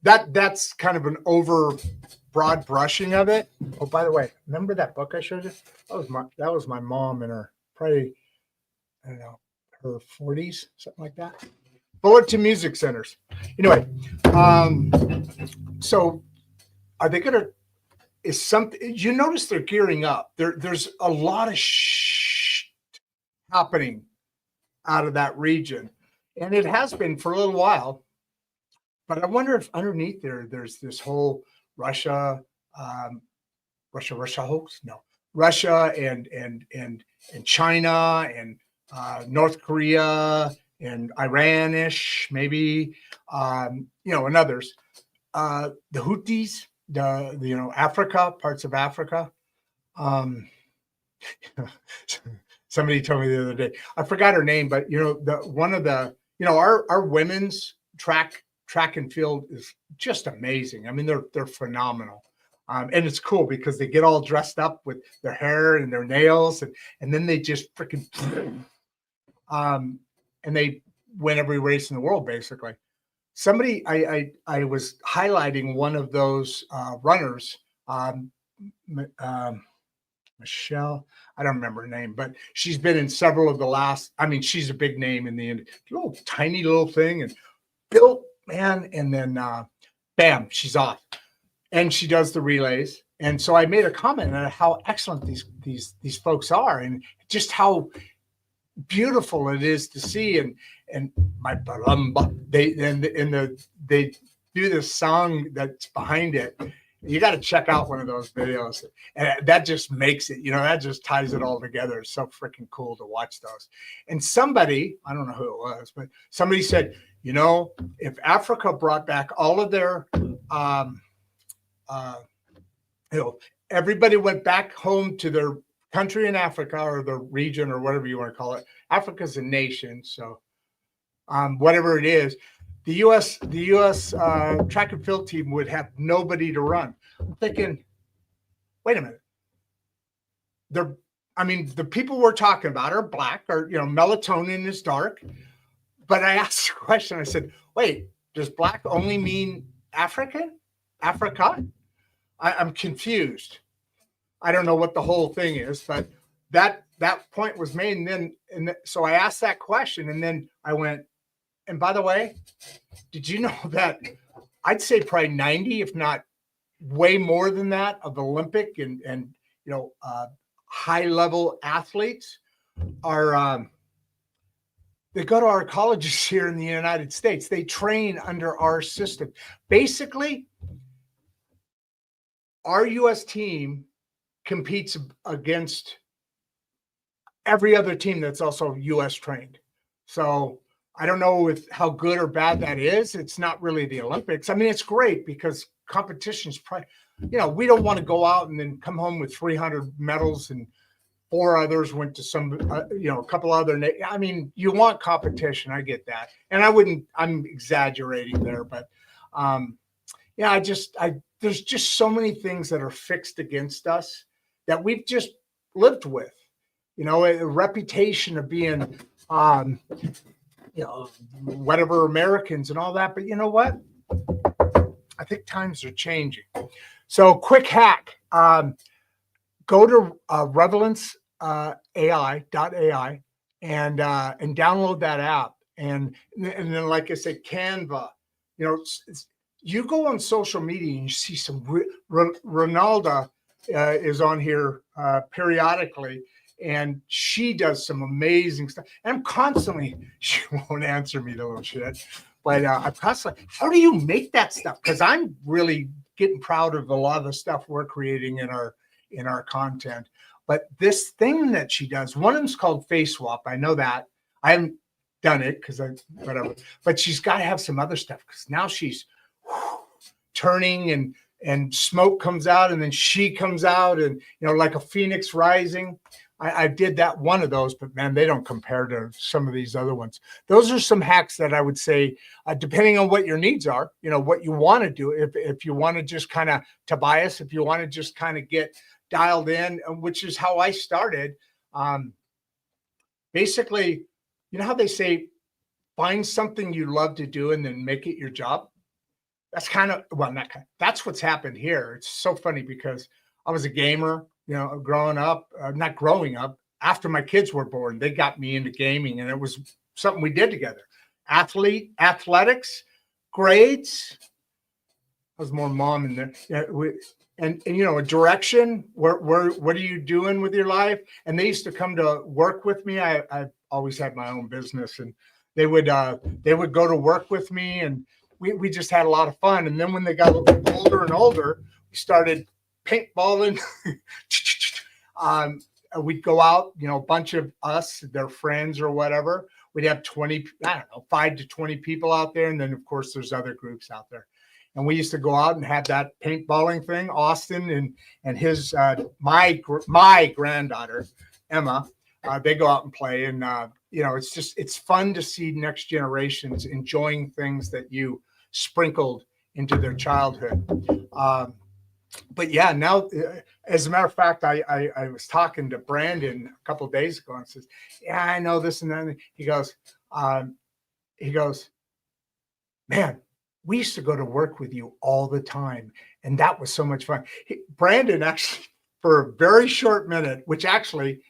That's kind of an over broad brushing of it. Oh, by the way, remember that book I showed you? That was my mom in her probably, I don't know, her 40s, something like that. Bullet to Music Centers. Anyway, so are they gonna? Is something you notice they're gearing up? There's a lot of happening out of that region, and it has been for a little while. But I wonder if underneath there's this whole Russia hoax. No, Russia and China and North Korea and Iranish maybe, and others. The Houthis, the Africa, parts of Africa. Somebody told me the other day, I forgot her name, but our women's track and field is just amazing. I mean, they're phenomenal. And it's cool because they get all dressed up with their hair and their nails, and then they just freaking and they win every race in the world, basically. Somebody, I was highlighting one of those runners, Michelle, I don't remember her name, but she's been in several of the last, she's a big name in the little tiny little thing and built, man. And then bam, she's off and she does the relays. And so I made a comment on how excellent these folks are and just how beautiful it is to see. And my baramba, they do this song that's behind it. You got to check out one of those videos, and that just makes it, that just ties it all together. It's so freaking cool to watch those. And somebody, I don't know who it was, but somebody said, if Africa brought back all of their, everybody went back home to their country in Africa or the region or whatever you want to call it. Africa's a nation, so whatever it is. The U.S. track and field team would have nobody to run. I'm thinking, wait a minute. The people we're talking about are black, or melatonin is dark. But I asked a question. I said, wait, does black only mean African? Africa? I'm confused. I don't know what the whole thing is, but that point was made. And so I asked that question, and then I went, and by the way, did you know that I'd say probably 90, if not way more than that, of Olympic and high level athletes are they go to our colleges here in the United States. They train under our system. Basically, our U.S. team competes against every other team that's also U.S. trained. So I don't know how good or bad that is. It's not really the Olympics. It's great because competition's probably, we don't want to go out and then come home with 300 medals and 4 others went to some, a couple other. You want competition. I get that. And I'm exaggerating there, but there's just so many things that are fixed against us that we've just lived with, a reputation of being, whatever Americans and all that. But you know what? I think times are changing. So quick hack, go to relevance AI.ai and download that app. And then, like I said, Canva, you go on social media and you see some Ronaldo is on here periodically. And she does some amazing stuff. And I'm constantly, she won't answer me, the little shit. But I'm constantly, how do you make that stuff? Because I'm really getting proud of a lot of the stuff we're creating in our content. But this thing that she does, one of them's called Face Swap. I know that. I haven't done it because whatever. But she's got to have some other stuff because now she's turning and smoke comes out and then she comes out and like a phoenix rising. I did that one of those, but man, they don't compare to some of these other ones. Those are some hacks that I would say, depending on what your needs are, what you want to do. If you want to just kind of, Tobias, if you want to just kind of get dialed in, which is how I started. Basically, you know how they say, find something you love to do and then make it your job. That's kind of, well, not kind, that's what's happened here. It's so funny because I was a gamer, growing up, not growing up, after my kids were born, they got me into gaming, and it was something we did together. Athletics, grades. I was more mom in there. Yeah, and a direction. Where what are you doing with your life? And they used to come to work with me. I always had my own business, and they would go to work with me, and we just had a lot of fun. And then when they got a little older and older, we started paintballing. We'd go out, a bunch of us, their friends or whatever. We'd have 20, I don't know, 5 to 20 people out there. And then, of course, there's other groups out there. And we used to go out and have that paintballing thing. Austin and his, my granddaughter, Emma, they go out and play. And, it's fun to see next generations enjoying things that you sprinkled into their childhood. But yeah, now, as a matter of fact, I was talking to Brandon a couple of days ago and says, yeah, I know this and that. He goes, man, we used to go to work with you all the time. And that was so much fun. Brandon actually, for a very short minute, which actually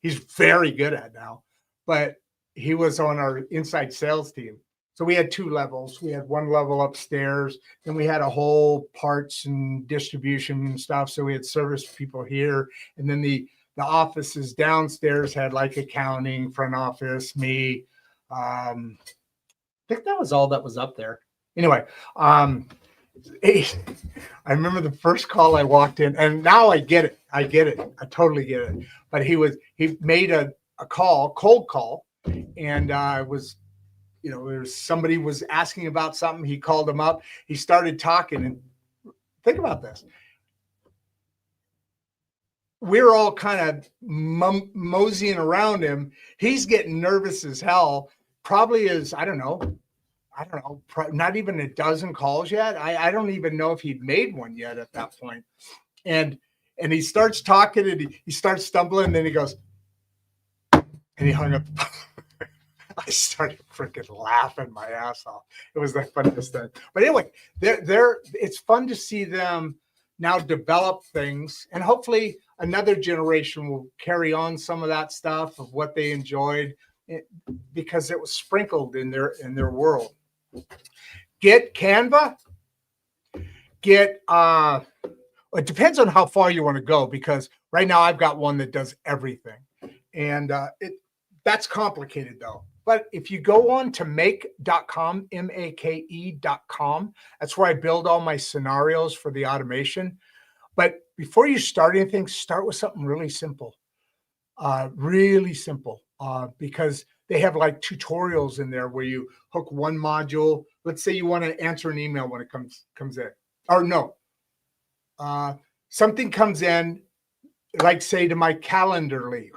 he's very good at now, but he was on our inside sales team. So we had 2 levels. We had one level upstairs, then we had a whole parts and distribution and stuff. So we had service people here. And then the offices downstairs had like accounting, front office, me. I think that was all that was up there. Anyway, I remember the first call I walked in, and now I get it. I totally get it. But he made a cold call, and there's somebody was asking about something. He called him up. He started talking, and think about this. We're all kind of moseying around him. He's getting nervous as hell. Probably is, I don't know, not even a dozen calls yet. I don't even know if he'd made one yet at that point. And he starts talking, and he starts stumbling, and then he goes, and he hung up. I started freaking laughing my ass off. It was the funniest thing. But anyway, it's fun to see them now develop things, and hopefully another generation will carry on some of that stuff of what they enjoyed, because it was sprinkled in their world. Get Canva. It depends on how far you want to go, because right now I've got one that does everything, and that's complicated though. But if you go on to make.com, make.com, that's where I build all my scenarios for the automation. But before you start anything, start with something really simple, because they have like tutorials in there where you hook one module. Let's say you want to answer an email when it comes in, or no, something comes in, like say to my Calendly,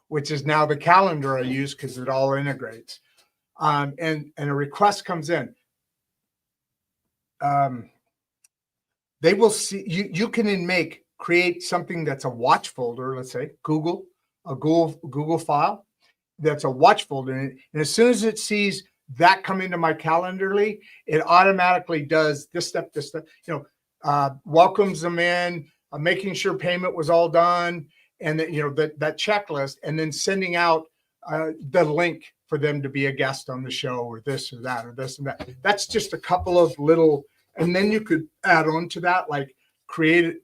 which is now the calendar I use because it all integrates. And a request comes in. They will see, you can create something that's a watch folder, let's say a Google file that's a watch folder. And as soon as it sees that come into my Calendly, it automatically does this step, welcomes them in, making sure payment was all done, and that checklist, and then sending out the link for them to be a guest on the show, or this or that, or this and that. That's just a couple of little, and then you could add on to that, like create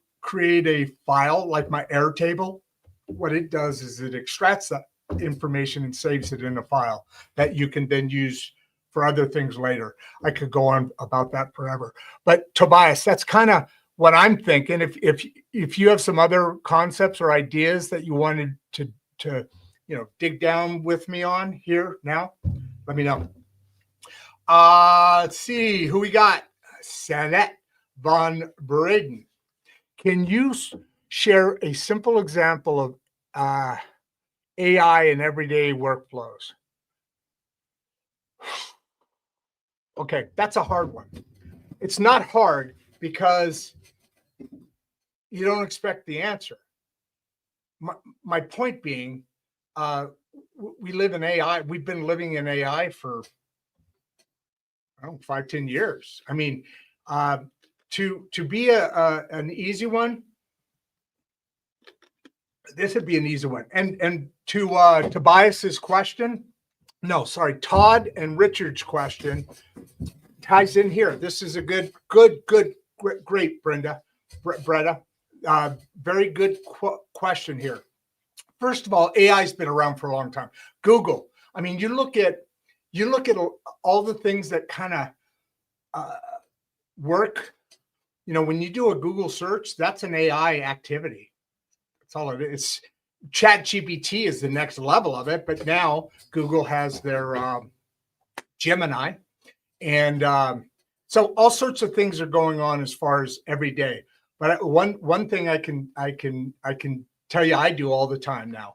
a file like my Airtable. What it does is it extracts that information and saves it in a file that you can then use for other things later. I could go on about that forever. But Tobias, that's kind of what I'm thinking. If you have some other concepts or ideas that you wanted to dig down with me on here now, let me know. Let's see who we got. Sanette von Braden. Can you share a simple example of AI in everyday workflows. Okay, that's a hard one. It's not hard because you don't expect the answer. My point being, we live in AI. We've been living in AI for, I don't know, 5, 10 years. I mean, to be an easy one, this would be an easy one. And to Tobias's question, no, sorry, Todd and Richard's question ties in here. This is a great, Brenda, very good question here. First of all, AI's been around for a long time. Google. I mean, you look at all the things that kind of work. You know, when you do a Google search, that's an AI activity. That's all it is. Chat GPT is the next level of it, but now Google has their Gemini, and so all sorts of things are going on as far as every day. But one thing I can tell you I do all the time now.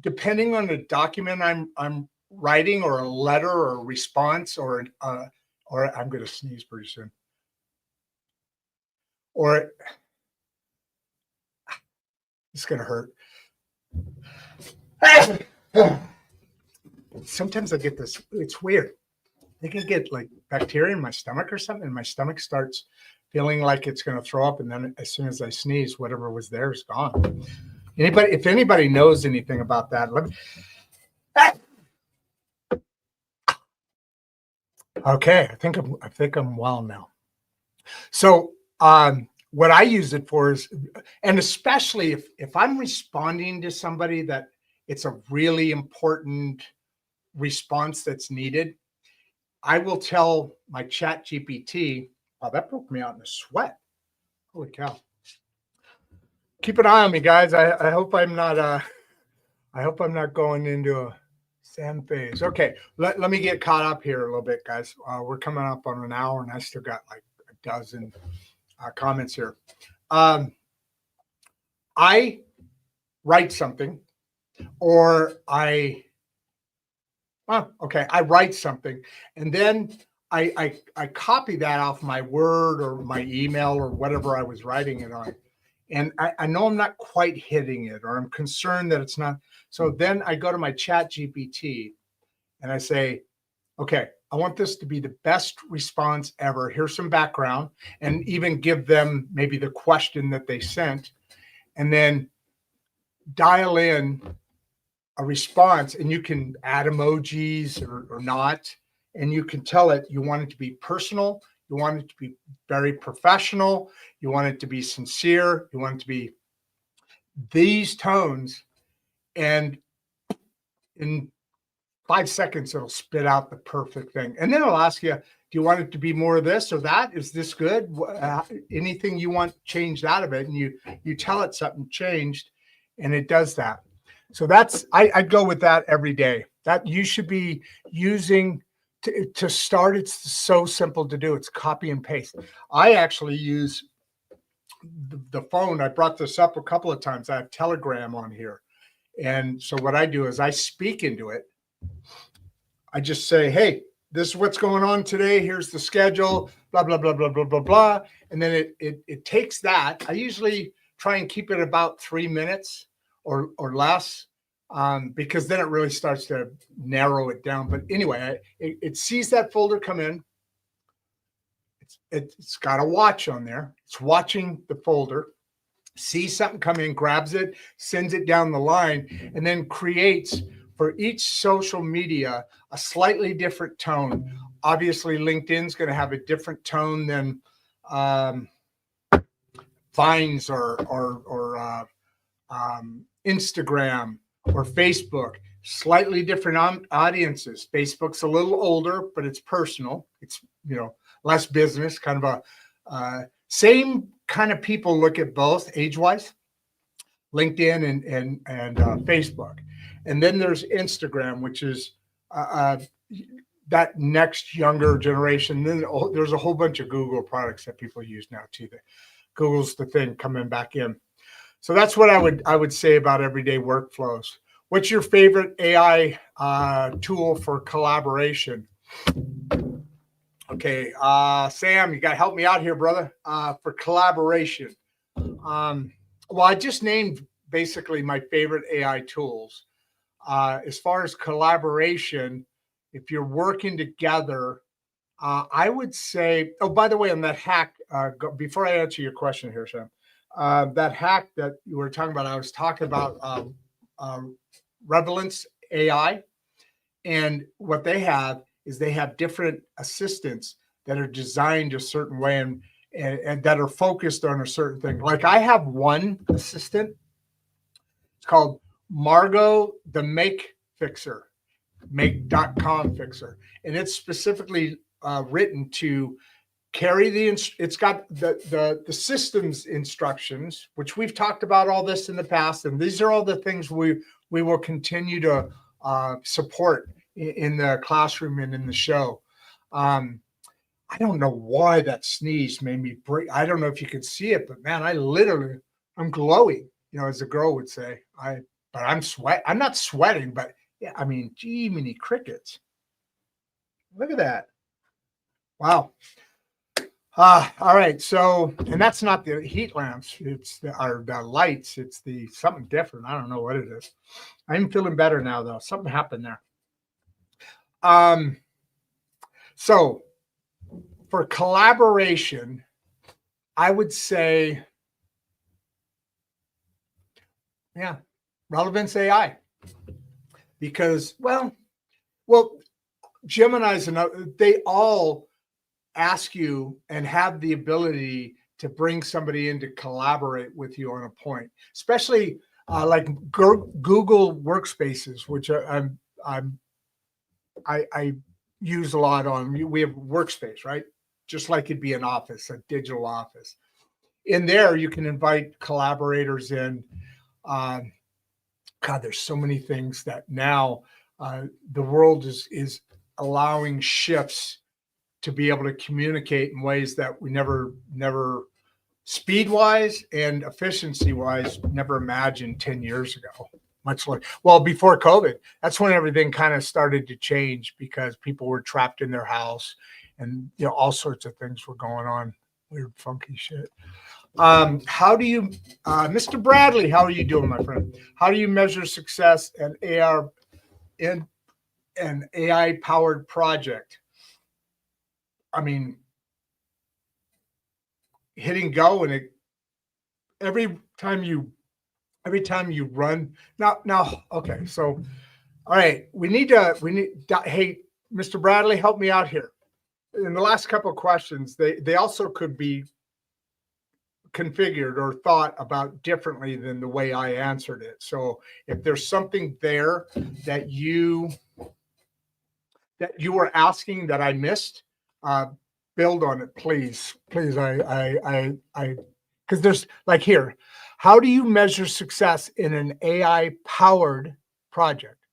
Depending on the document I'm writing, or a letter, or a response, or I'm going to sneeze pretty soon, or it's going to hurt. Sometimes I get this. It's weird. I can get like bacteria in my stomach or something, and my stomach starts feeling like it's going to throw up, and then as soon as I sneeze, whatever was there is gone. If anybody knows anything about that, let me. Okay, I think I'm well now. So what I use it for is, and especially if I'm responding to somebody that it's a really important response that's needed, I will tell my Chat GPT. Wow, that broke me out in a sweat. Holy cow. Keep an eye on me, guys. I hope I'm not going into a sand phase. Okay, let me get caught up here a little bit, guys. We're coming up on an hour, and I still got like a dozen comments here. I write something, or I write something, and then I copy that off my Word or my email or whatever I was writing it on. And I know I'm not quite hitting it, or I'm concerned that it's not. So then I go to my Chat GPT and I say, okay, I want this to be the best response ever. Here's some background, and even give them maybe the question that they sent, and then dial in a response, and you can add emojis or not. And you can tell it you want it to be personal. You want it to be very professional. You want it to be sincere. You want it to be these tones. And in 5 seconds, it'll spit out the perfect thing. And then it'll ask you, do you want it to be more of this or that? Is this good? Anything you want changed out of it. And you tell it something changed, and it does that. So I'd go with that every day. That you should be using to start. It's so simple to do. It's copy and paste. I actually use the phone. I brought this up a couple of times. I have Telegram on here. And so what I do is I speak into it. I just say, hey, this is what's going on today. Here's the schedule, blah, blah, blah, blah, blah, blah, blah. And then it takes that. I usually try and keep it about 3 minutes or less, because then it really starts to narrow it down. But anyway, it sees that folder come in. It's got a watch on there. It's watching the folder, sees something come in, grabs it, sends it down the line, and then creates for each social media a slightly different tone. Obviously, LinkedIn's going to have a different tone than Vines or Instagram or Facebook. Slightly different audiences. Facebook's a little older, but it's personal. It's less business, kind of a same kind of people look at both age-wise, LinkedIn and Facebook. And then there's Instagram, which is that next younger generation. Then there's a whole bunch of Google products that people use now too. Google's the thing coming back in. So that's what I would say about everyday workflows. What's your favorite AI tool for collaboration? Okay, Sam, you got to help me out here, brother. For collaboration, well, I just named basically my favorite AI tools. As far as collaboration, if you're working together, I would say. Oh, by the way, on that hack, before I answer your question here, Sam, that hack that you were talking about, I was talking about Relevance AI, and what they have is they have different assistants that are designed a certain way and that are focused on a certain thing. Like I have one assistant. It's called Margot the Make Fixer, make.com fixer. And it's specifically written to carry it's got the systems instructions, which we've talked about all this in the past. And these are all the things we will continue to support in the classroom and in the show. I don't know why that sneeze made me break. I don't know if you could see it, but man, I'm glowing, as a girl would say. But I'm not sweating, but yeah, I mean, gee, many crickets. Look at that. Wow. All right. So, and that's not the heat lamps. It's the lights. It's the something different. I don't know what it is. I'm feeling better now, though. Something happened there. So for collaboration, I would say, yeah, Relevance AI, because well, Gemini's and they all ask you and have the ability to bring somebody in to collaborate with you on a point, especially like Google Workspaces, which I use a lot on. We have Workspace, right? Just like it'd be an office, a digital office. In there, you can invite collaborators in. God, there's so many things that now the world is allowing shifts to be able to communicate in ways that we never speed wise and efficiency wise never imagined 10 years ago. Much like, well, before COVID, that's when everything kind of started to change because people were trapped in their house and all sorts of things were going on. Weird, funky shit. How do you, Mr. Bradley, how are you doing, my friend? How do you measure success in in an AI powered project? I mean, hitting go and every time you run now. Okay. So, all right, hey, Mr. Bradley, help me out here. In the last couple of questions, they also could be configured or thought about differently than the way I answered it. So if there's something there that you were asking that I missed, build on it, please. I because there's like here, how do you measure success in an AI powered project?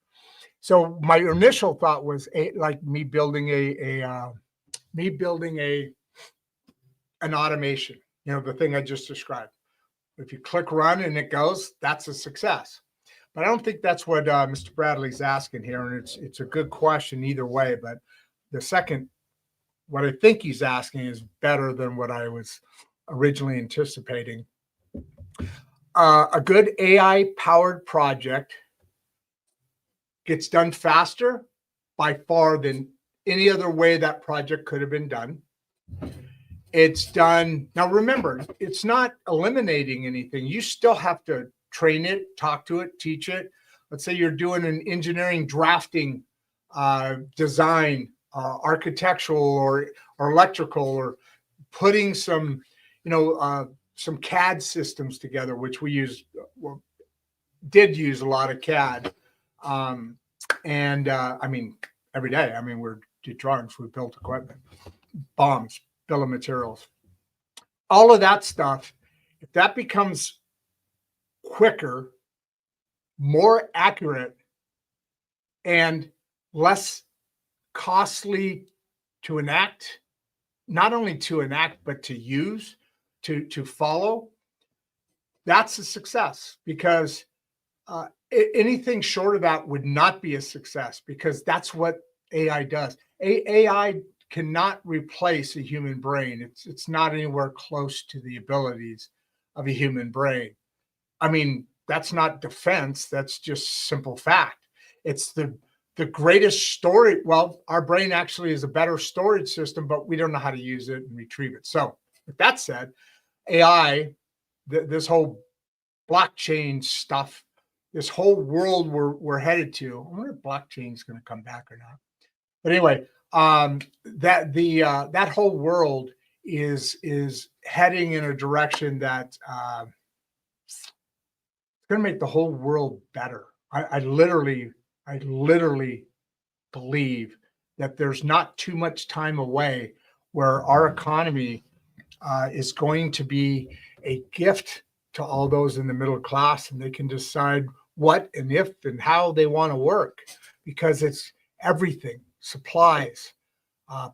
So my initial thought was like me building an automation, the thing I just described. If you click run and it goes, that's a success. But I don't think that's what Mr. Bradley's asking here. And it's a good question either way. But the second, what I think he's asking is better than what I was originally anticipating. A good AI powered project gets done faster by far than any other way that project could have been done. It's done. Now, remember, it's not eliminating anything. You still have to train it, talk to it, teach it. Let's say you're doing an engineering drafting, design, architectural or electrical, or putting some, some CAD systems together, which we did use a lot of CAD. I mean, every day. I mean, we did drawings, we built equipment, bombs, bill of materials, all of that stuff. If that becomes quicker, more accurate, and less costly to enact, not only to enact, but to use, to follow, that's a success because anything short of that would not be a success, because that's what AI does. AI cannot replace a human brain. It's not anywhere close to the abilities of a human brain. I mean, that's not defense. That's just simple fact. It's the greatest storage. Well, our brain actually is a better storage system, but we don't know how to use it and retrieve it. So with that said, AI, this whole blockchain stuff, this whole world we're headed to. I wonder if blockchain is going to come back or not. But anyway, that whole world is heading in a direction that it's going to make the whole world better. I literally believe that there's not too much time away where our economy is going to be a gift to all those in the middle class, and they can decide what and if and how they want to work, because it's everything. Supplies,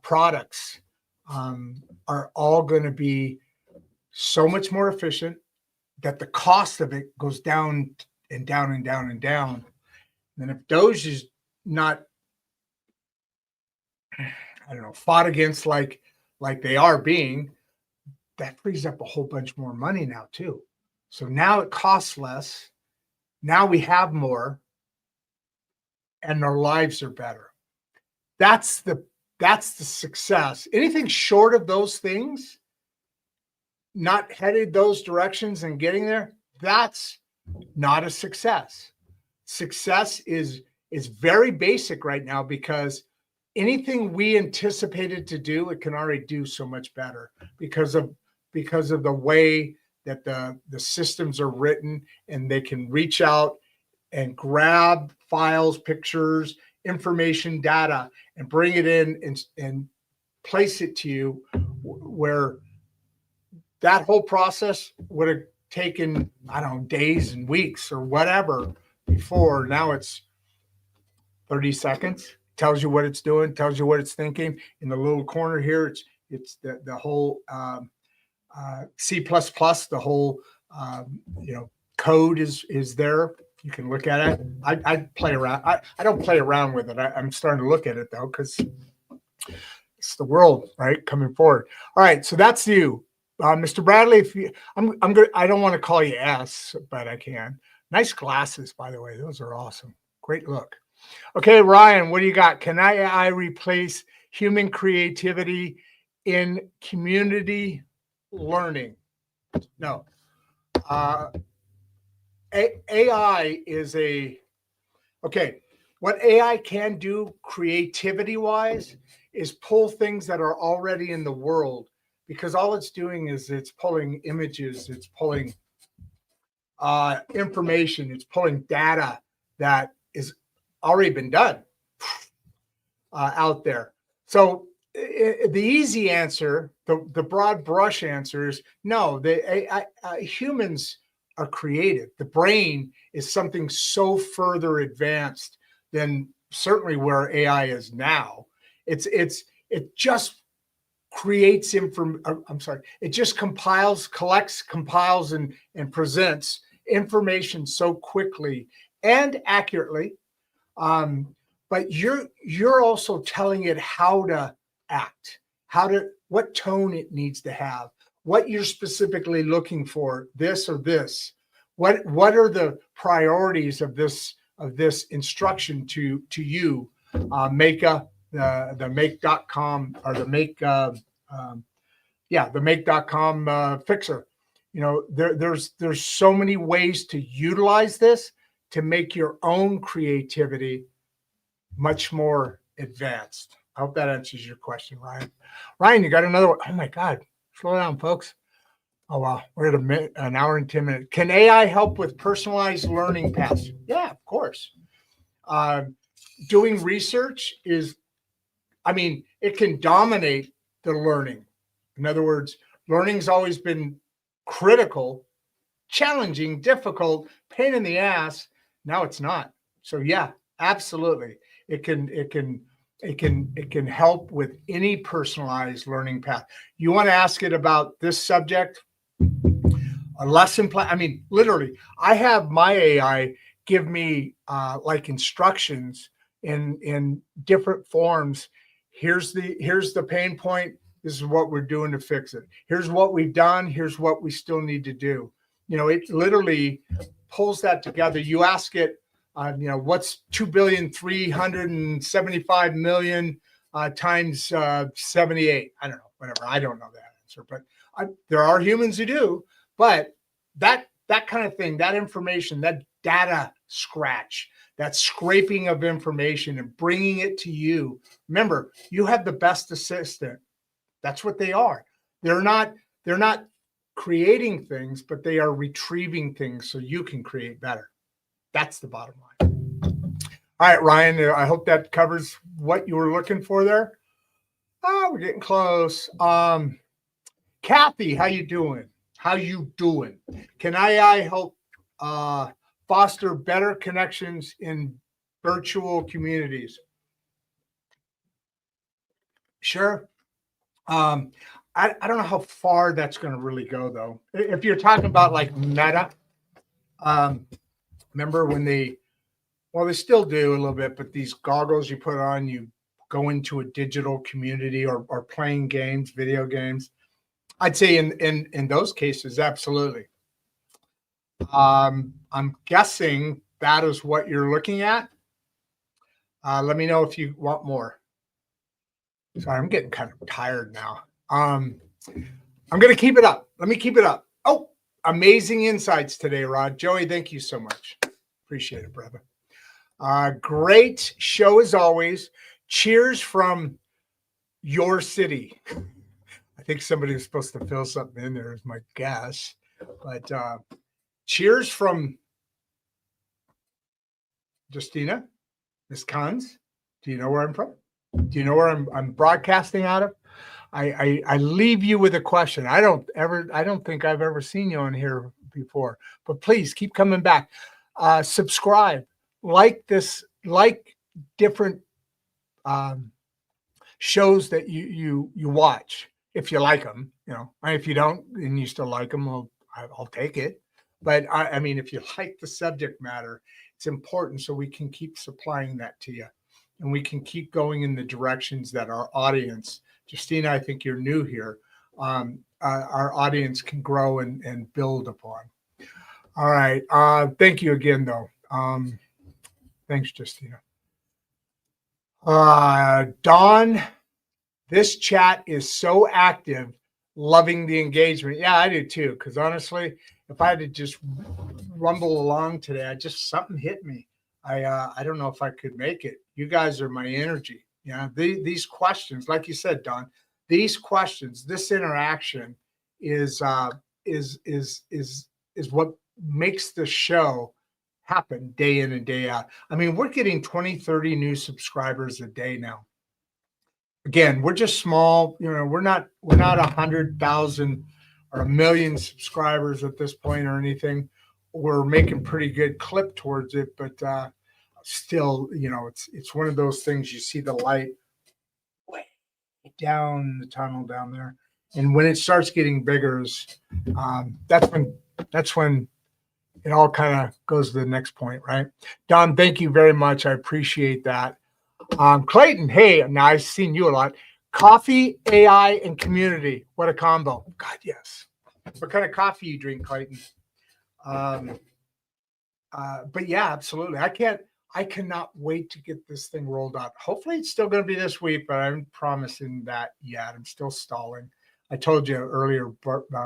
products are all going to be so much more efficient that the cost of it goes down and down and down and down. And if Doge is not, I don't know, fought against like they are being, that frees up a whole bunch more money now too. So now it costs less. Now we have more, and our lives are better. That's the success. Anything short of those things, not headed those directions and getting there, that's not a success. Success is very basic right now, because anything we anticipated to do, it can already do so much better because of the way that the systems are written, and they can reach out and grab files, pictures, information, data, and bring it in and place it to you, where that whole process would have taken, I don't know, days and weeks or whatever before. Now it's 30 seconds, tells you what it's doing, tells you what it's thinking. In the little corner here, it's the whole C++, the whole code is there. You can look at it. I play around. I don't play around with it. I'm starting to look at it though, because it's the world, right, coming forward. All right, so that's you, Mr. Bradley. If you, I'm good. I don't want to call you S, but I can. Nice glasses, by the way. Those are awesome. Great look. Okay, Ryan, what do you got? Can AI replace human creativity in community learning? No. AI is okay. What AI can do creativity wise is pull things that are already in the world, because all it's doing is it's pulling images, it's pulling information, it's pulling data that is already been done out there. So the easy answer, the broad brush answer is no. Humans are creative. The brain is something so further advanced than certainly where AI is now. It just creates it just collects, compiles, and presents information so quickly and accurately. But you're also telling it how to act, what tone it needs to have, what you're specifically looking for, this or this. What are the priorities of this instruction to you? The make.com or the make.com fixer. There's so many ways to utilize this to make your own creativity much more advanced. I hope that answers your question, Ryan. Ryan, you got another one? Oh my God. Slow down, folks. Oh, wow. We're at an hour and 10 minutes. Can AI help with personalized learning paths? Yeah, of course. Doing research it can dominate the learning. In other words, learning's always been critical, challenging, difficult, pain in the ass. Now it's not. So yeah, absolutely. It can help with any personalized learning path. You want to ask it about this subject, a lesson plan. Literally, I have my AI give me like instructions in different forms. Here's the pain point. This is what we're doing to fix it. Here's what we've done. Here's what we still need to do. It literally pulls that together. You ask it, what's 2,375,000,000 times 78? I don't know, whatever. I don't know that answer, but there are humans who do. But that kind of thing, that information, that data scratch, that scraping of information and bringing it to you. Remember, you have the best assistant. That's what they are. They're not creating things, but they are retrieving things so you can create better. That's the bottom line. All right, Ryan, I hope that covers what you were looking for there. Oh, we're getting close. Kathy, how you doing? Can AI help foster better connections in virtual communities? Sure. I don't know how far that's going to really go, though. If you're talking about like Meta, remember when they still do a little bit, but these goggles you put on, you go into a digital community or playing games, video games. I'd say in those cases, absolutely. I'm guessing that is what you're looking at. Let me know if you want more. Sorry, I'm getting kind of tired now. I'm going to keep it up. Let me keep it up. Oh, amazing insights today, Rod. Joey, thank you so much. Appreciate it, brother. Great show as always. Cheers from your city. I think somebody was supposed to fill something in there, is my guess. But cheers from Justina, Miss Cons. Do you know where I'm from? Do you know where I'm broadcasting out of? I leave you with a question. I don't think I've ever seen you on here before, but please keep coming back. Subscribe, like different shows that you watch. If you like them, if you don't and you still like them, I'll take it. But I mean, if you like the subject matter, it's important so we can keep supplying that to you. And we can keep going in the directions that our audience, Justina, I think you're new here, our audience can grow and build upon. All right. Thank you again, though. Thanks, Justina. Dawn, this chat is so active, loving the engagement. Yeah, I do too, because honestly, if I had to just rumble along today, something hit me. I don't know if I could make it. You guys are my energy. These questions, like you said, Don, these questions, this interaction is what makes the show happen day in and day out. I mean, we're getting 20, 30 new subscribers a day now. Again, we're just small. We're not 100,000 or 1,000,000 subscribers at this point or anything. We're making pretty good clip towards it, but still, it's one of those things. You see the light way down the tunnel down there, and when it starts getting bigger, that's when it all kind of goes to the next point, right? Don, thank you very much. I appreciate that. Clayton, hey, now I've seen you a lot. Coffee, AI, and community. What a combo. God, yes. What kind of coffee you drink, Clayton? But yeah, absolutely. I cannot wait to get this thing rolled out. Hopefully it's still going to be this week, but I'm promising that yet. I'm still stalling. I told you earlier,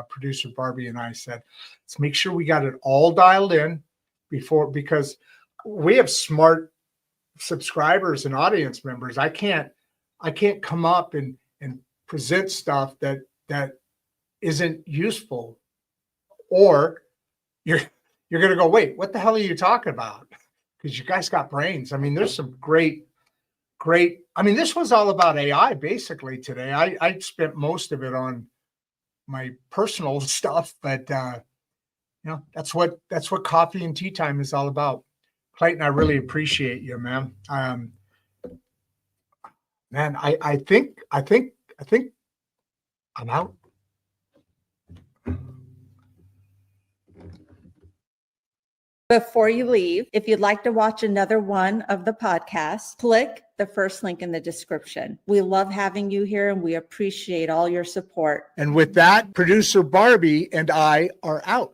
producer Barbie and I said, let's make sure we got it all dialed in because we have smart subscribers and audience members. I can't come up and present stuff that isn't useful, or you're going to go, wait, what the hell are you talking about? Because you guys got brains. I mean, there's some great. I mean, this was all about AI basically today. I spent most of it on my personal stuff, but that's what coffee and tea time is all about. Clayton, I really appreciate you, man. Man, I think I'm out. Before you leave, if you'd like to watch another one of the podcasts, click the first link in the description. We love having you here and we appreciate all your support. And with that, producer Barbie and I are out.